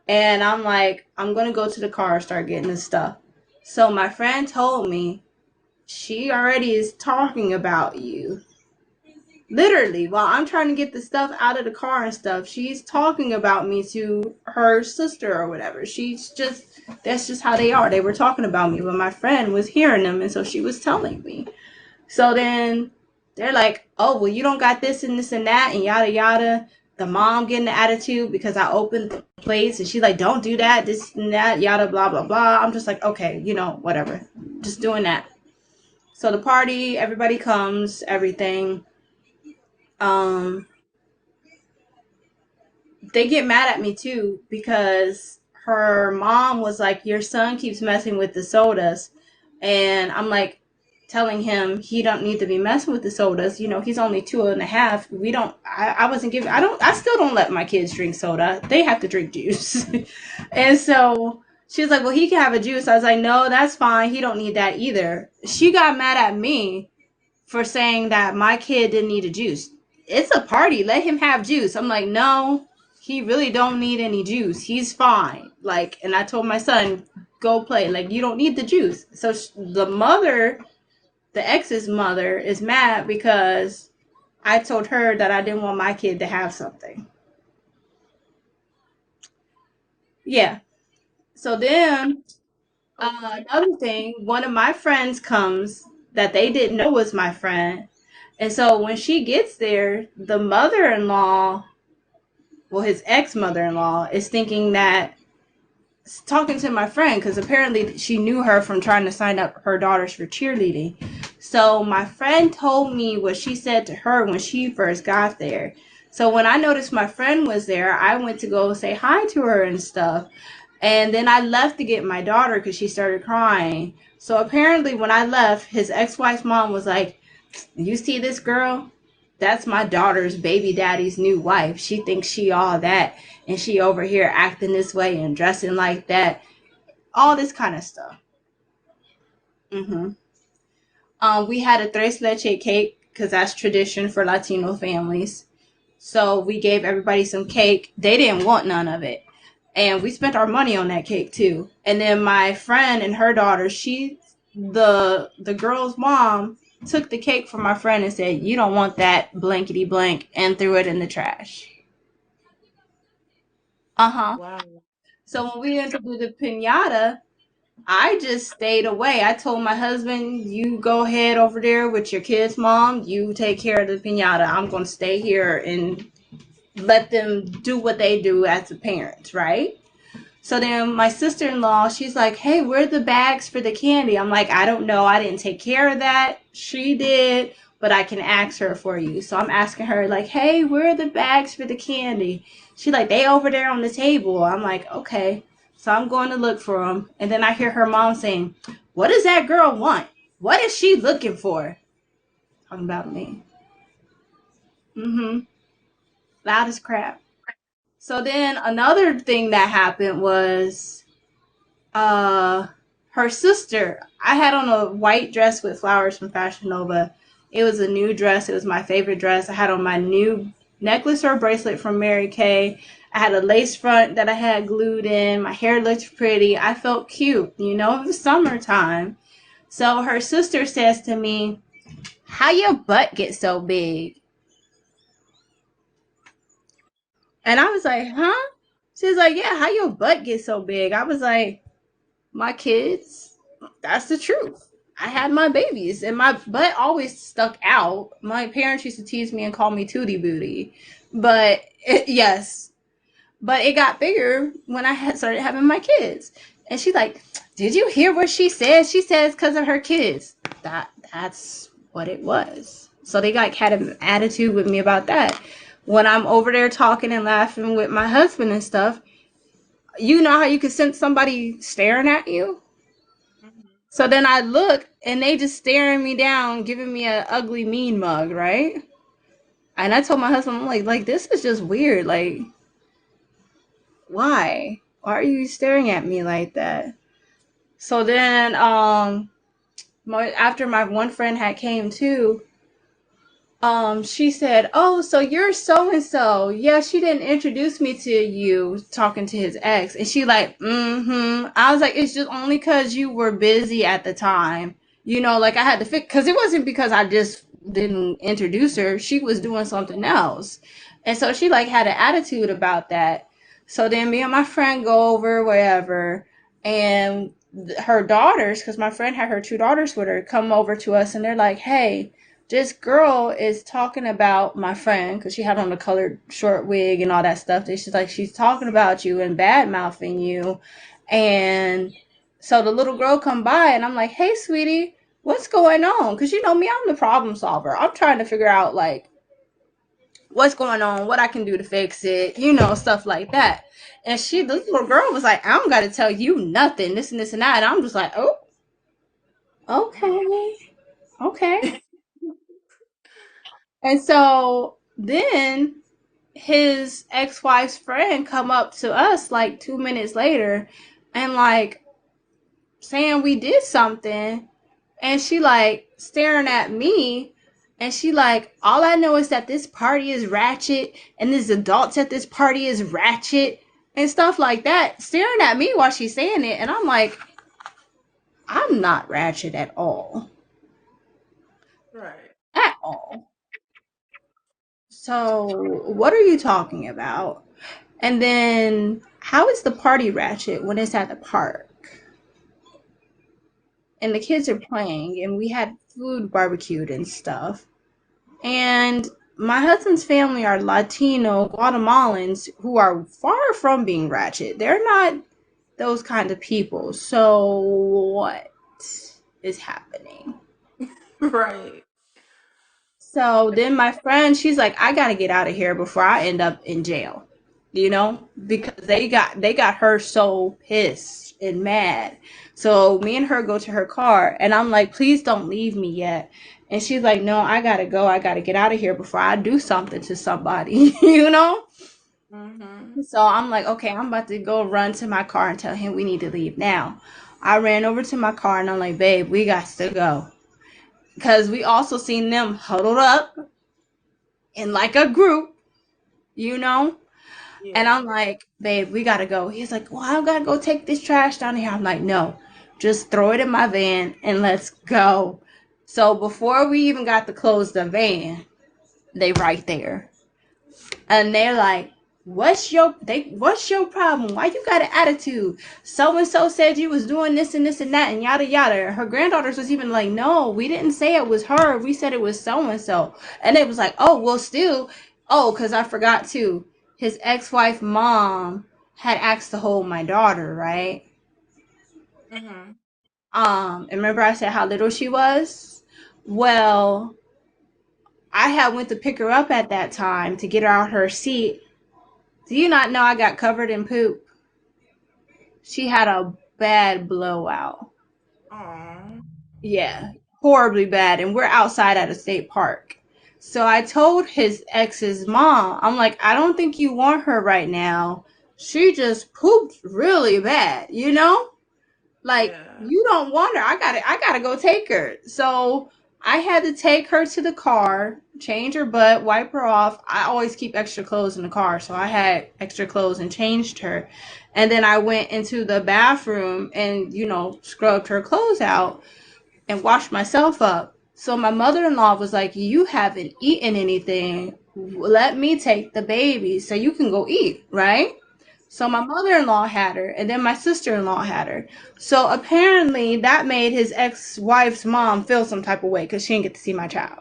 And I'm like, I'm going to go to the car and start getting this stuff. So my friend told me she already is talking about you. Literally, while I'm trying to get the stuff out of the car and stuff, she's talking about me to her sister or whatever. That's just how they are. They were talking about me, but my friend was hearing them, and so she was telling me. So then they're like, oh, well, you don't got this and that, and yada, yada. The mom getting the attitude because I opened the plates, and she's like, don't do that, this and that, yada, blah, blah, blah. I'm just like, okay, whatever. Just doing that. So the party, everybody comes, everything. Um, they get mad at me too because her mom was like, your son keeps messing with the sodas. And I'm like, telling him he don't need to be messing with the sodas. He's only 2.5. We don't, I wasn't giving, I still don't let my kids drink soda. They have to drink juice. And so she was like, well, he can have a juice. I was like, no, that's fine. He don't need that either. She got mad at me for saying that my kid didn't need a juice. It's a party. Let him have juice. I'm like, no, he really don't need any juice. He's fine. Like, and I told my son, go play. Like, you don't need the juice. So the ex's mother, is mad because I told her that I didn't want my kid to have something. Yeah. So then Okay. another thing, one of my friends comes that they didn't know was my friend. And so when she gets there, the mother in law, well, his ex mother in law, is thinking that, talking to my friend, because apparently she knew her from trying to sign up her daughters for cheerleading. So my friend told me what she said to her when she first got there. So when I noticed my friend was there, I went to go say hi to her and stuff. And then I left to get my daughter because she started crying. So apparently, when I left, his ex wife's mom was like, you see this girl? That's my daughter's baby daddy's new wife. She thinks she all that. And she over here acting this way and dressing like that. All this kind of stuff. hmm we had a tres leche cake because that's tradition for Latino families. So we gave everybody some cake. They didn't want none of it. And we spent our money on that cake too. And then my friend and her daughter, the girl's mom took the cake from my friend and said, you don't want that blankety blank, and threw it in the trash. Uh-huh. Wow. So when we went to do the pinata, I just stayed away. I told my husband, you go ahead over there with your kids' mom. You take care of the pinata. I'm going to stay here and let them do what they do as a parent, right? So then my sister-in-law, she's like, hey, where are the bags for the candy? I'm like, I don't know. I didn't take care of that. She did, but I can ask her for you. So I'm asking her, like, hey, where are the bags for the candy? She's like, they over there on the table. I'm like, okay. So I'm going to look for them. And then I hear her mom saying, what does that girl want? What is she looking for? Talking about me. Mm-hmm. Loud as crap. So then another thing that happened was uh her sister. I had on a white dress with flowers from Fashion Nova. It was a new dress. It was my favorite dress. I had on my new necklace or bracelet from Mary Kay. I had a lace front that I had glued in. My hair looked pretty. I felt cute. You know, it was summertime. So her sister says to me, "How your butt get so big?" And I was like, "Huh?" She's like, "Yeah, how your butt get so big?" I was like, "My kids, that's the truth. I had my babies and my butt always stuck out. My parents used to tease me and call me Tootie Booty. Yes, but it got bigger when I had started having my kids." And she's like, "Did you hear what she said? She says because of her kids." That's what it was. So they like had an attitude with me about that. When I'm over there talking and laughing with my husband and stuff, you know how you can sense somebody staring at you? Mhm. So then I look and they just staring me down, giving me a ugly mean mug, right? And I told my husband, I'm like this is just weird. Like, why? Why are you staring at me like that? So then, after my one friend had came too, she said, "Oh, so you're so and so." Yeah, she didn't introduce me to you, talking to his ex. And she like, "Mm-hmm." I was like, "It's just only because you were busy at the time. You know, like I had to fix, because it wasn't because I just didn't introduce her. She was doing something else." And so she like had an attitude about that. So then me and my friend go over wherever, and her daughters, because my friend had her two daughters with her, come over to us and they're like, "Hey, this girl is talking about my friend," because she had on the colored short wig and all that stuff. And she's like, "She's talking about you and bad mouthing you." And so the little girl come by and I'm like, "Hey, sweetie, what's going on?" Because you know me, I'm the problem solver. I'm trying to figure out like what's going on, what I can do to fix it, you know, stuff like that. And the little girl was like, "I don't got to tell you nothing, this and this and that." And I'm just like, "Oh, okay, okay." And so then his ex-wife's friend come up to us like 2 minutes later and like saying we did something, and she like staring at me, and she like, "All I know is that this party is ratchet and these adults at this party is ratchet," and stuff like that, staring at me while she's saying it. And I'm like, I'm not ratchet at all. Right. At all. So what are you talking about? And then how is the party ratchet when it's at the park and the kids are playing and we had food barbecued and stuff? And my husband's family are Latino Guatemalans who are far from being ratchet. They're not those kind of people. So what is happening? Right. So then my friend, she's like, "I gotta get out of here before I end up in jail," you know, because they got her so pissed and mad. So me and her go to her car, and I'm like, "Please don't leave me yet." And she's like, "No, I gotta go. I gotta get out of here before I do something to somebody," you know. Mhm. So I'm like, "Okay, I'm about to go run to my car and tell him we need to leave now." I ran over to my car and I'm like, "Babe, we got to go." Because we also seen them huddled up in like a group, you know? And Yeah. I'm like, "Babe, we gotta go." He's like, "Well, I gotta go take this trash down here." I'm like, "No, just throw it in my van and let's go." So before we even got to close the van, they right there. And they're like, what's your problem? Why you got an attitude? So and so said you was doing this and this and that and yada yada. Her granddaughters was even like, "No, we didn't say it was her. We said it was so and so." And it was like, "Oh, well, still." Oh, because I forgot too. His ex-wife mom had asked to hold my daughter, right? Mhm. And remember I said how little she was? Well, I had went to pick her up at that time to get her out her seat. Do you not know I got covered in poop? She had a bad blowout. Aw. Yeah. horribly bad, and we're outside at a state park. So I told his ex's mom, I'm like, I don't think you want her right now. She just pooped really bad, you know? Like, Yeah. you don't want her. I gotta go take her. So I had to take her to the car, change her butt, wipe her off. I always keep extra clothes in the car, so I had extra clothes and changed her. And then I went into the bathroom and, scrubbed her clothes out and washed myself up. So my mother-in-law was like, "You haven't eaten anything. Let me take the baby so you can go eat," right? So my mother-in-law had her, and then my sister-in-law had her. So apparently that made his ex-wife's mom feel some type of way because she didn't get to see my child.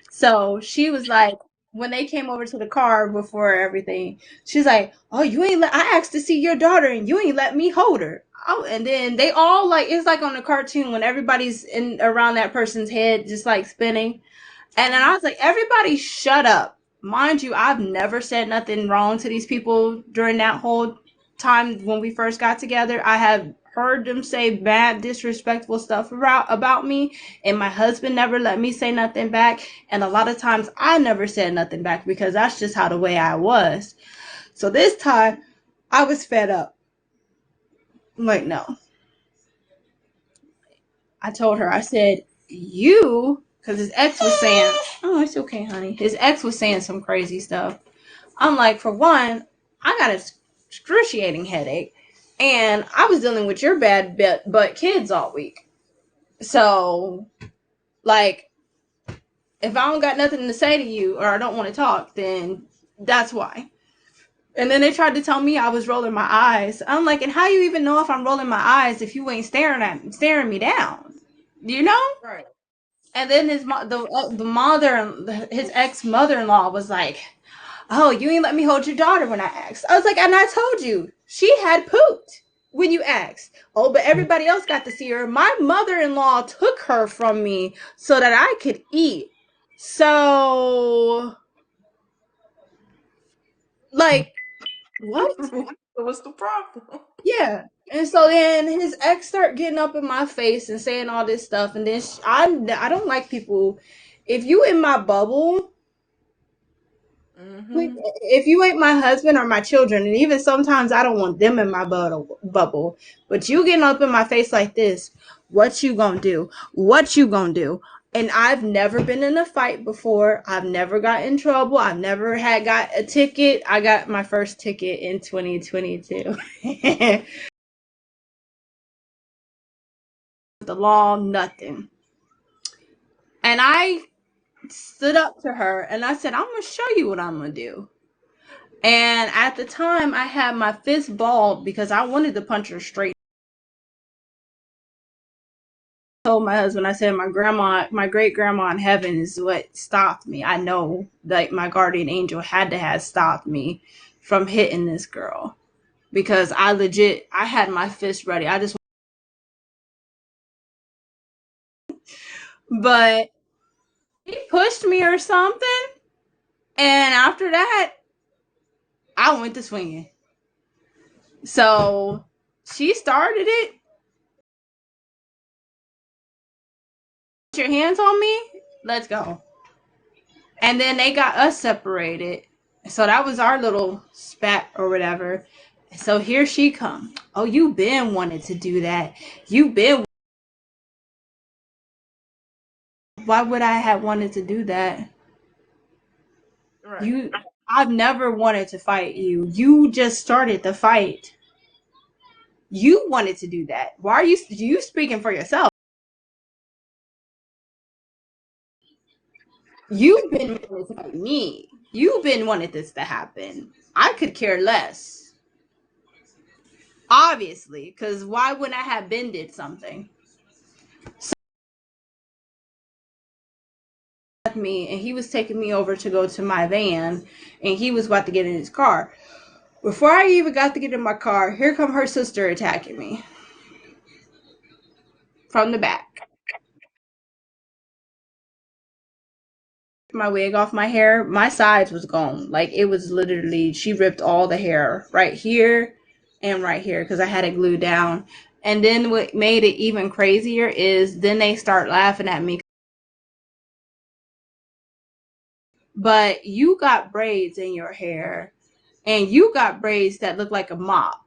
So she was like, when they came over to the car before everything, she's like, "Oh, you ain't let, I asked to see your daughter and you ain't let me hold her." Oh, and then they all like, it's like on the cartoon when everybody's in around that person's head, just like spinning. And then I was like, everybody shut up. Mind you, I've never said nothing wrong to these people during that whole time when we first got together. I have heard them say bad, disrespectful stuff about me, and my husband never let me say nothing back. And a lot of times I never said nothing back because that's just how the way I was. So this time I was fed up. I'm like, no. I told her, I said, you, because his ex was saying, "Oh, it's okay, honey." His ex was saying some crazy stuff. I'm like, for one, I got a excruciating headache, and I was dealing with your bad butt kids all week. So, like, if I don't got nothing to say to you or I don't want to talk, then that's why. And then they tried to tell me I was rolling my eyes. I'm like, and how you even know if I'm rolling my eyes if you ain't staring me down? You know? Right. And then the mother, his ex mother in law was like, "Oh, you ain't let me hold your daughter when I asked." I was like, "And I told you she had pooped when you asked." "Oh, but everybody else got to see her. My mother in law took her from me so that I could eat." So, like, what? So what's the problem? Yeah. And so then his ex start getting up in my face and saying all this stuff, and then I don't like people. If you in my bubble, like, Mm-hmm. if you ain't my husband or my children, and even sometimes I don't want them in my bubble, but you getting up in my face like this, what you gonna do? What you gonna do? And I've never been in a fight before. I've never got in trouble. I've never had got a ticket. I got my first ticket in 2022. The law, nothing. And I stood up to her and I said, "I'm gonna show you what I'm gonna do." And at the time, I had my fist balled because I wanted to punch her straight. I told my husband, I said, "My grandma, my great grandma in heaven is what stopped me. I know that my guardian angel had to have stopped me from hitting this girl because I had my fist ready. I just, but he pushed me or something. And after that, I went to swinging. So she started it. "Put your hands on me. Let's go." And then they got us separated. So that was our little spat or whatever. So here she come. "Oh, you been wanted to do that. You been, why would I have wanted to do that? Right. You I've never wanted to fight you. You just started the fight. You wanted to do that. Why are you speaking for yourself? You've been wanting to fight me. You've been wanting this to happen. I could care less. Obviously, because why wouldn't I have been did something?" Me, and he was taking me over to go to my van, and he was about to get in his car. Before I even got to get in my car, here come her sister attacking me from the back. My wig off my hair, my sides was gone. Like, it was literally, she ripped all the hair right here and right here because I had it glued down. And then what made it even crazier is then they start laughing at me. But you got braids in your hair, and you got braids that look like a mop.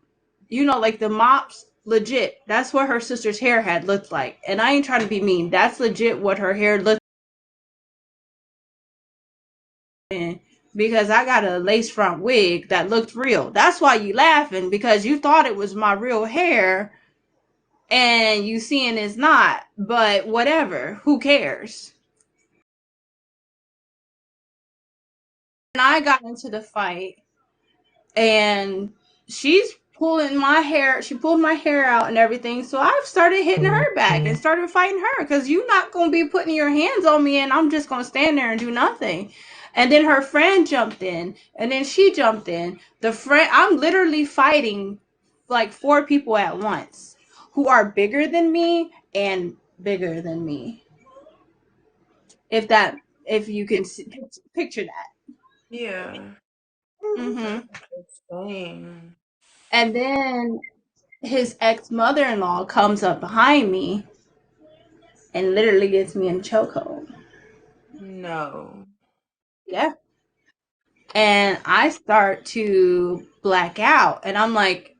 You know, like the mops, legit. That's what her sister's hair had looked like. And I ain't trying to be mean. That's legit what her hair looked like. Because I got a lace front wig that looked real. That's why you laughing, because you thought it was my real hair and you seeing it's not. But whatever. Who cares? And I got into the fight, and she's pulling my hair. She pulled my hair out and everything. So I've started hitting her back and started fighting her, because you're not going to be putting your hands on me and I'm just going to stand there and do nothing. And then her friend jumped in, and then she jumped in. The friend, I'm literally fighting like four people at once who are bigger than me and bigger than me. If that, if you can picture that. Yeah. Hmm. Same. And then his ex mother in law comes up behind me and literally gets me in a chokehold. No. Yeah. And I start to black out. And I'm like,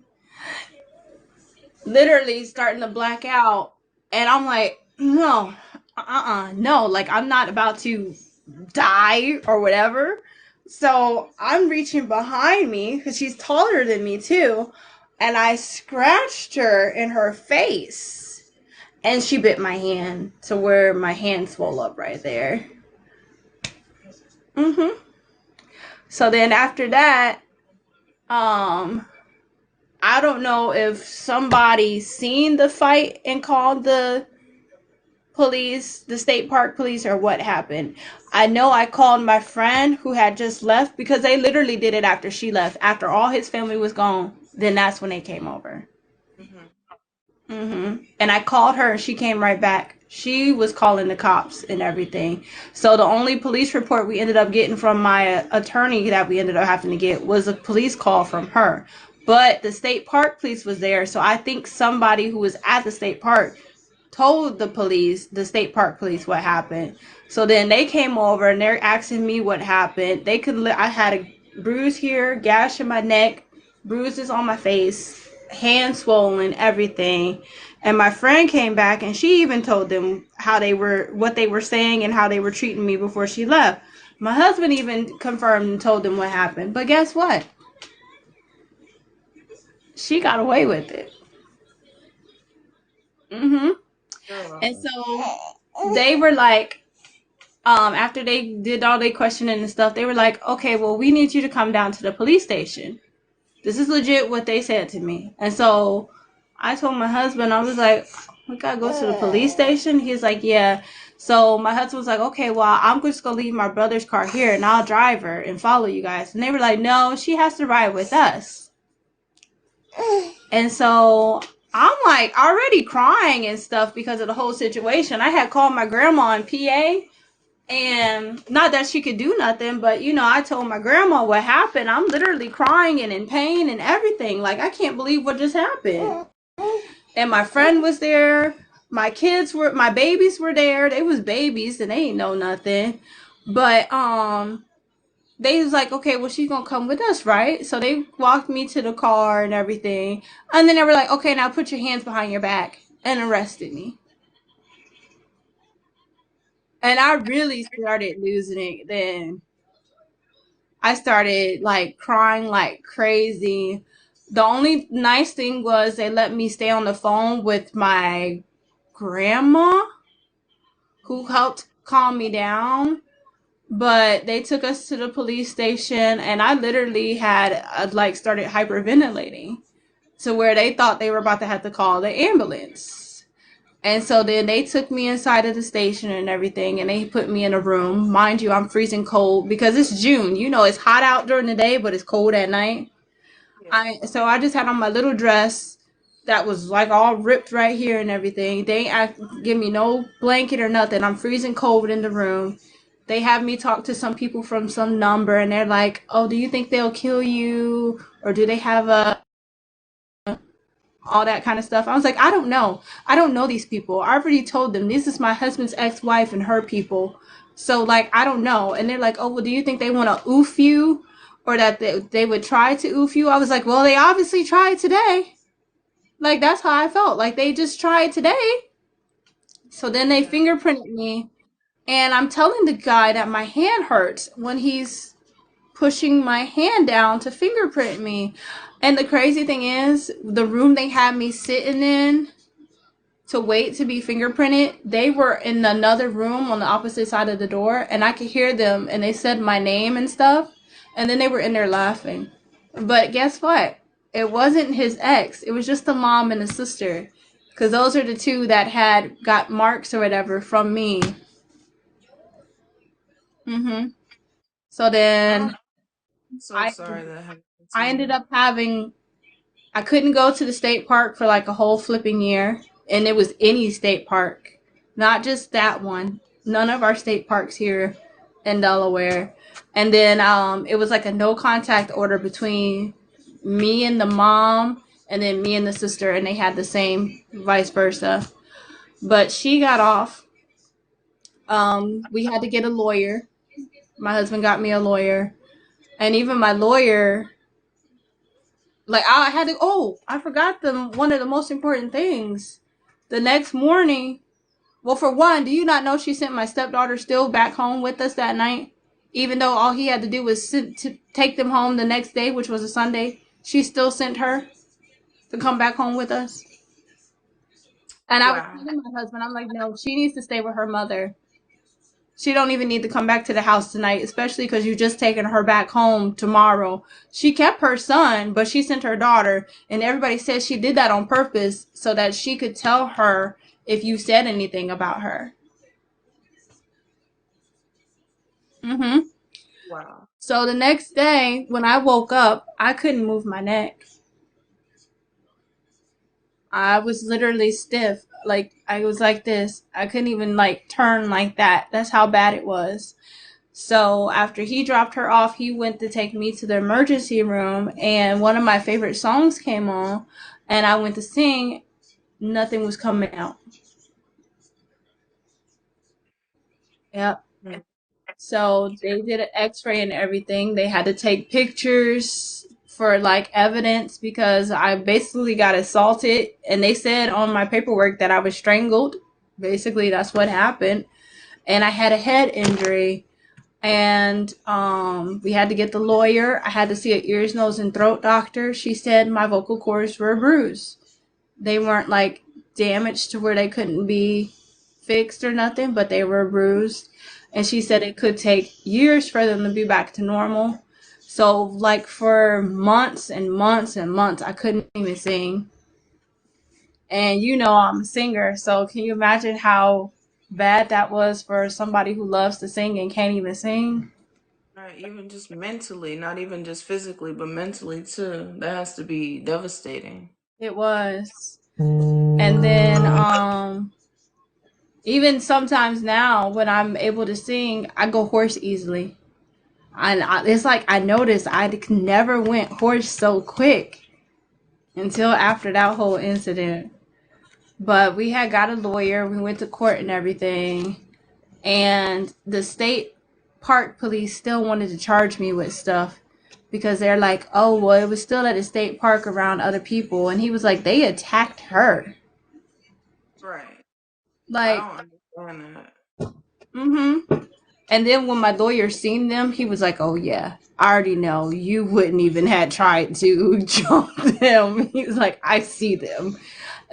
literally starting to black out. And I'm like, no, no, like I'm not about to die or whatever. So I'm reaching behind me because she's taller than me too. And I scratched her in her face. And she bit my hand to where my hand swelled up right there. Mm-hmm. So then after that, um, I don't know if somebody seen the fight and called the police, the state park police, or what happened. I know I called my friend who had just left, because they literally did it after she left. After all his family was gone, then that's when they came over. Hmm. And I called her and she came right back. She was calling the cops and everything. So the only police report we ended up getting from my attorney that we ended up having to get was a police call from her. But the state park police was there, so I think somebody who was at the state park told the police, the state park police, what happened. So then they came over and they're asking me what happened. They could, I had a bruise here, gash in my neck, bruises on my face, hand swollen, everything. And my friend came back and she even told them how they were, what they were saying and how they were treating me before she left. My husband even confirmed and told them what happened. But guess what? She got away with it. Mm-hmm. And Girl. so they were like, after they did all their questioning and stuff, they were like, okay, well, we need you to come down to the police station. This is legit what they said to me. And so I told my husband, I was like, we gotta go to the police station. He's like, yeah. So my husband was like, okay, well, I'm just gonna leave my brother's car here and I'll drive her and follow you guys. And they were like, no, she has to ride with us. And so I'm like already crying and stuff because of the whole situation. I had called my grandma in PA, and not that she could do nothing, but I told my grandma what happened. I'm literally crying and in pain and everything. Like, I can't believe what just happened. And my friend was there. My babies were there. They was babies and they ain't know nothing. But they was like, okay, well, she's gonna come with us, right? So they walked me to the car and everything. And then they were like, okay, now put your hands behind your back, and arrested me. And I really started losing it then. I started like crying like crazy. The only nice thing was they let me stay on the phone with my grandma, who helped calm me down. But they took us to the police station, and I literally had like started hyperventilating to where they thought they were about to have to call the ambulance. And so then they took me inside of the station and everything, and they put me in a room. Mind you, I'm freezing cold because it's June. It's hot out during the day, but it's cold at night. Yeah. I just had on my little dress that was like all ripped right here and everything. They ain't give me no blanket or nothing. I'm freezing cold in the room. They have me talk to some people from some number, and they're like, "Oh, do you think they'll kill you, or do they have a all that kind of stuff. I was like, I don't know. I don't know these people. I already told them this is my husband's ex-wife and her people. So like I don't know. And they're like, oh well, do you think they want to oof you, or that they would try to oof you? I was like, well, they obviously tried today. Like that's how I felt. Like they just tried today. So then they Yeah. fingerprinted me, and I'm telling the guy that my hand hurts when he's pushing my hand down to fingerprint me. And the crazy thing is, the room they had me sitting in to wait to be fingerprinted, they were in another room on the opposite side of the door, and I could hear them, and they said my name and stuff, and then they were in there laughing. But guess what? It wasn't his ex. It was just the mom and the sister, because those are the two that had got marks or whatever from me. So Oh, then I'm so I sorry that happened to I ended you. up having I couldn't go to the state park for like a whole flipping year. And it was any state park, not just that one. None of our state parks here in Delaware. And then it was like a no contact order between me and the mom, and then me and the sister, and they had the same vice versa. But she got off. We had to get a lawyer. My husband got me a lawyer. And even my lawyer, like I had to, oh, I forgot one of the most important things. The next morning, well, for one, do you not know she sent my stepdaughter still back home with us that night? Even though all he had to do was to take them home the next day, which was a Sunday, she still sent her to come back home with us. And I was Wow. telling my husband, I'm like, no, she needs to stay with her mother. She don't even need to come back to the house tonight, especially because you just taken her back home tomorrow. She kept her son, but she sent her daughter, and everybody says she did that on purpose so that she could tell her if you said anything about her. Mm-hmm. Wow. So the next day, when I woke up, I couldn't move my neck. I was literally stiff. Like I was like this. I couldn't even like turn like that. That's how bad it was. So after he dropped her off, he went to take me to the emergency room, and one of my favorite songs came on, and I went to sing. Nothing was coming out. Yep. Mm. So they did an X-ray and everything. They had to take pictures for like evidence because I basically got assaulted, and they said on my paperwork that I was strangled. Basically, that's what happened, and I had a head injury. And we had to get the lawyer. I had to see an ears, nose, and throat doctor. She said my vocal cords were bruised. They weren't like damaged to where they couldn't be fixed or nothing, but they were bruised. And she said it could take years for them to be back to normal. So, like, for months and months and months, I couldn't even sing. And you know, I'm a singer, so can you imagine how bad that was for somebody who loves to sing and can't even sing? Right, even just mentally, not even just physically, but mentally too. That has to be devastating. It was. And then even sometimes now when I'm able to sing, I go hoarse easily. And it's like I noticed I never went hoarse so quick until after that whole incident. But we had got a lawyer, we went to court and everything, and the state park police still wanted to charge me with stuff because they're like, oh, well, it was still at a state park around other people. And he was like, they attacked her. Right. I Like, don't understand that. mm-hmm. And then when my lawyer seen them, he was like, "Oh yeah, I already know you wouldn't even had tried to jump them." He was like, "I see them."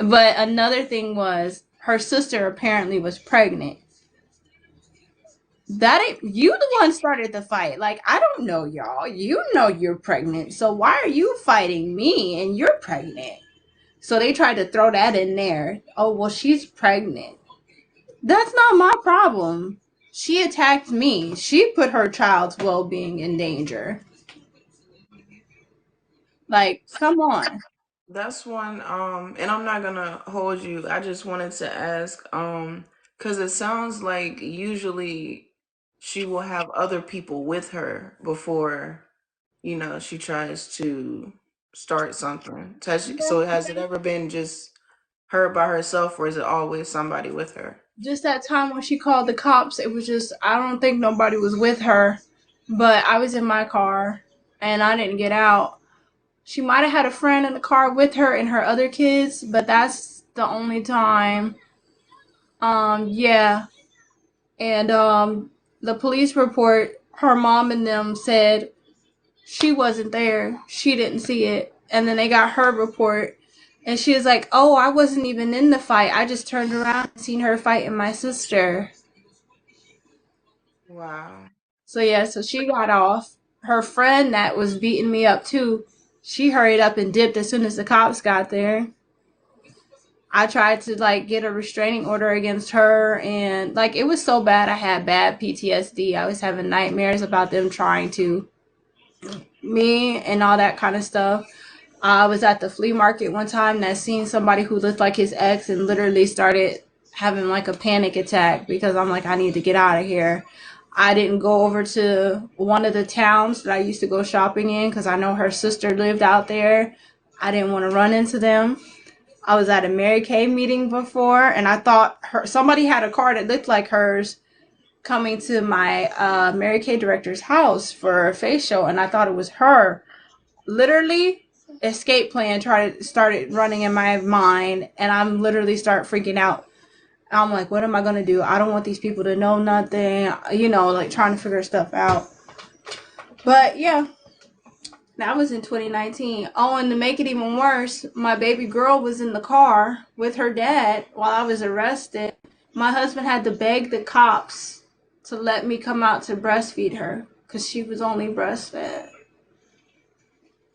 But another thing was her sister apparently was pregnant. That ain't you the one started the fight. Like I don't know y'all. You know you're pregnant, so why are you fighting me and you're pregnant? So they tried to throw that in there. Oh well, she's pregnant. That's not my problem. She attacked me. She put her child's well being in danger. Like, come on. That's one, and I'm not gonna hold you. I just wanted to ask, because it sounds like usually she will have other people with her before, she tries to. start something? So has it ever been just her by herself, or is it always somebody with her? Just that time when she called the cops, it was just, I don't think nobody was with her, but I was in my car and I didn't get out. She might have had a friend in the car with her and her other kids, but that's the only time. Yeah. And the police report, her mom and them said she wasn't there. She didn't see it. And then they got her report. And she was like, "Oh, I wasn't even in the fight. I just turned around and seen her fighting my sister." Wow. So yeah, so she got off. Her friend that was beating me up too, she hurried up and dipped as soon as the cops got there. I tried to like get a restraining order against her, and like it was so bad I had bad PTSD. I was having nightmares about them trying to me and all that kind of stuff. I was at the flea market one time and I seen somebody who looked like his ex and literally started having like a panic attack because I'm like, I need to get out of here. I didn't go over to one of the towns that I used to go shopping in because I know her sister lived out there. I didn't want to run into them. I was at a Mary Kay meeting before and I thought somebody had a car that looked like hers coming to my Mary Kay director's house for a facial and I thought it was her. Literally, escape plan started running in my mind and I'm literally start freaking out. I'm like, what am I gonna do? I don't want these people to know nothing, like trying to figure stuff out. But yeah, that was in 2019. Oh, and to make it even worse, my baby girl was in the car with her dad while I was arrested. My husband had to beg the cops to let me come out to breastfeed her because she was only breastfed.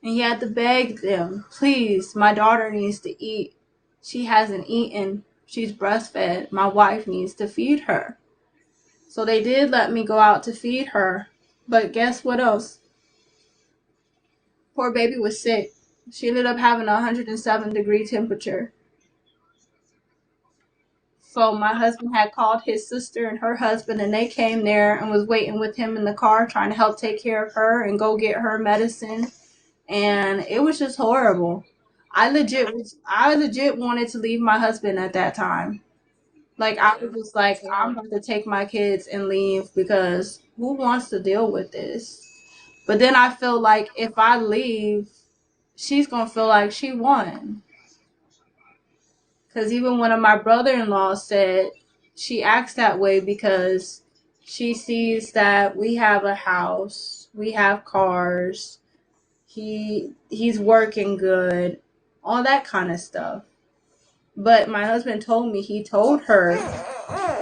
And he had to beg them, please, my daughter needs to eat. She hasn't eaten. She's breastfed. My wife needs to feed her. So they did let me go out to feed her. But guess what else? Poor baby was sick. She ended up having a 107-degree temperature. So my husband had called his sister and her husband, and they came there and was waiting with him in the car, trying to help take care of her and go get her medicine. And it was just horrible. I legit wanted to leave my husband at that time. Like I Yeah. was just like, I'm about to take my kids and leave because who wants to deal with this? But then I feel like if I leave, she's gonna feel like she won. Because even one of my brother-in-law said she acts that way because she sees that we have a house, we have cars, he's working good, all that kind of stuff. But my husband told me he told her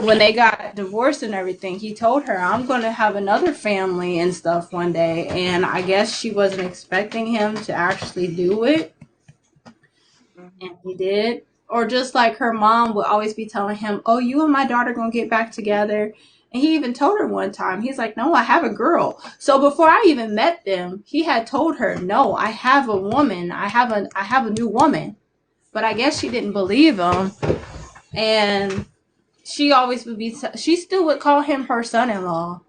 when they got divorced and everything, he told her I'm going to have another family and stuff one day, and I guess she wasn't expecting him to actually do it, and Mhm. he did. Or just like her mom would always be telling him, "Oh, you and my daughter going to get back together." And he even told her one time, he's like, "No, I have a girl." So before I even met them, he had told her, "No, I have a woman. I have a new woman." But I guess she didn't believe him, and she always would be. She still would call him her son-in-law.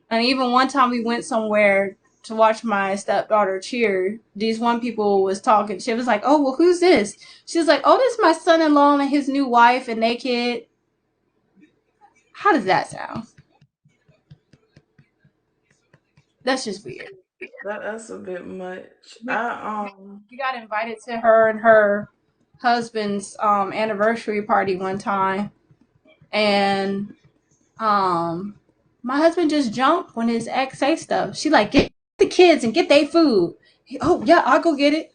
And even one time we went somewhere to watch my stepdaughter cheer. These one people was talking. She was like, "Oh, well, who's this?" She was like, "Oh, this is my son-in-law and his new wife and they kid." How does that sound? That's just weird. That's a bit much. We we got invited to her and her husband's anniversary party one time, and um my husband just jumped when his ex say stuff. She like, "Get the kids and get their food." Oh yeah, I'll go get it.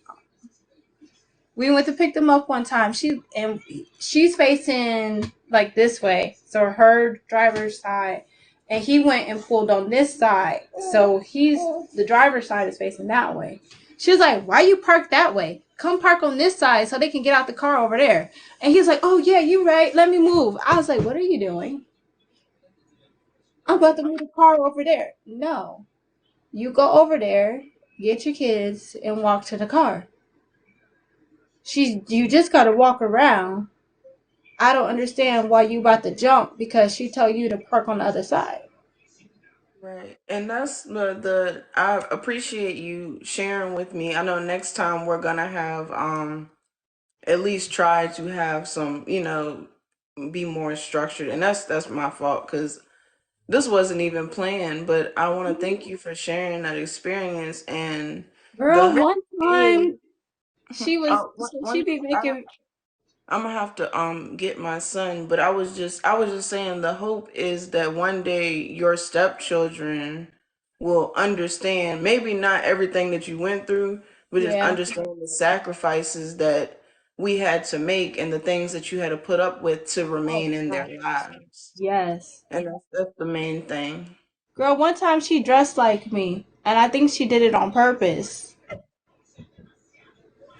We went to pick them up one time. She's facing like this way, so her driver's side, and he went and pulled on this side, so he's the driver's side is facing that way. She was like, "Why you park that way? Come park on this side so they can get out the car over there." And he's like, "Oh yeah, you right. Let me move." I was like, "What are you doing?" "I'm about to move the car over there." "No, you go over there, get your kids, and walk to the car. You just gotta walk around. I don't understand why you about to jump because she told you to park on the other side." Right. And that's the I appreciate you sharing with me. I know next time we're gonna have at least try to have some, be more structured. And that's my fault because this wasn't even planned, but I want to thank you for sharing that experience and the Girl, hope one is time she be making. I'm gonna have to get my son, but I was just saying the hope is that one day your stepchildren will understand, maybe not everything that you went through, but just Yeah. understand the sacrifices that we had to make and the things that you had to put up with to Oh remain in their God. lives. Yes. And that's the main thing. Girl, one time she dressed like me, and I think she did it on purpose.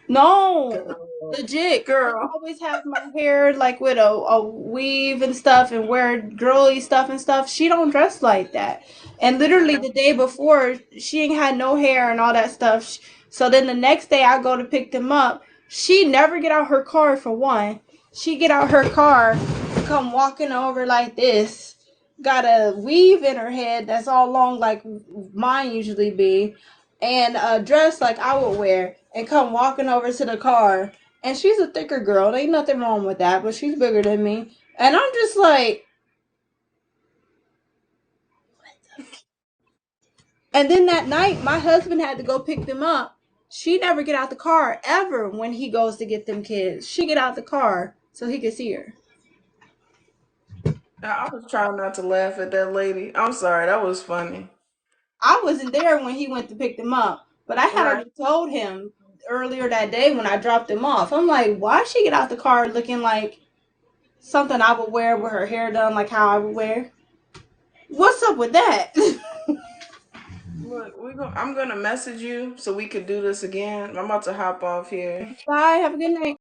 No, Girl. legit. 'Cause I Girl. always have my hair like with a weave and stuff and wear girly stuff and stuff. She don't dress like that. And literally the day before, she ain't had no hair and all that stuff. So then the next day I go to pick them up. She never get out her car for one. She get out her car, come walking over like this. Got a weave in her head that's all long like mine usually be, and a dress like I would wear, and come walking over to the car. And she's a thicker girl. There ain't nothing wrong with that, but she's bigger than me. And I'm just like, and then that night, my husband had to go pick them up. She never get out the car ever when he goes to get them kids. She get out the car so he could see her. I was trying not to laugh at that lady. I'm sorry, that was funny. I wasn't there when he went to pick them up, but I had Right. already told him earlier that day when I dropped him off. I'm like, why she get out the car looking like something I would wear with her hair done like how I would wear? What's up with that? Look, I'm gonna message you so we could do this again. I'm about to hop off here. Bye. Have a good night.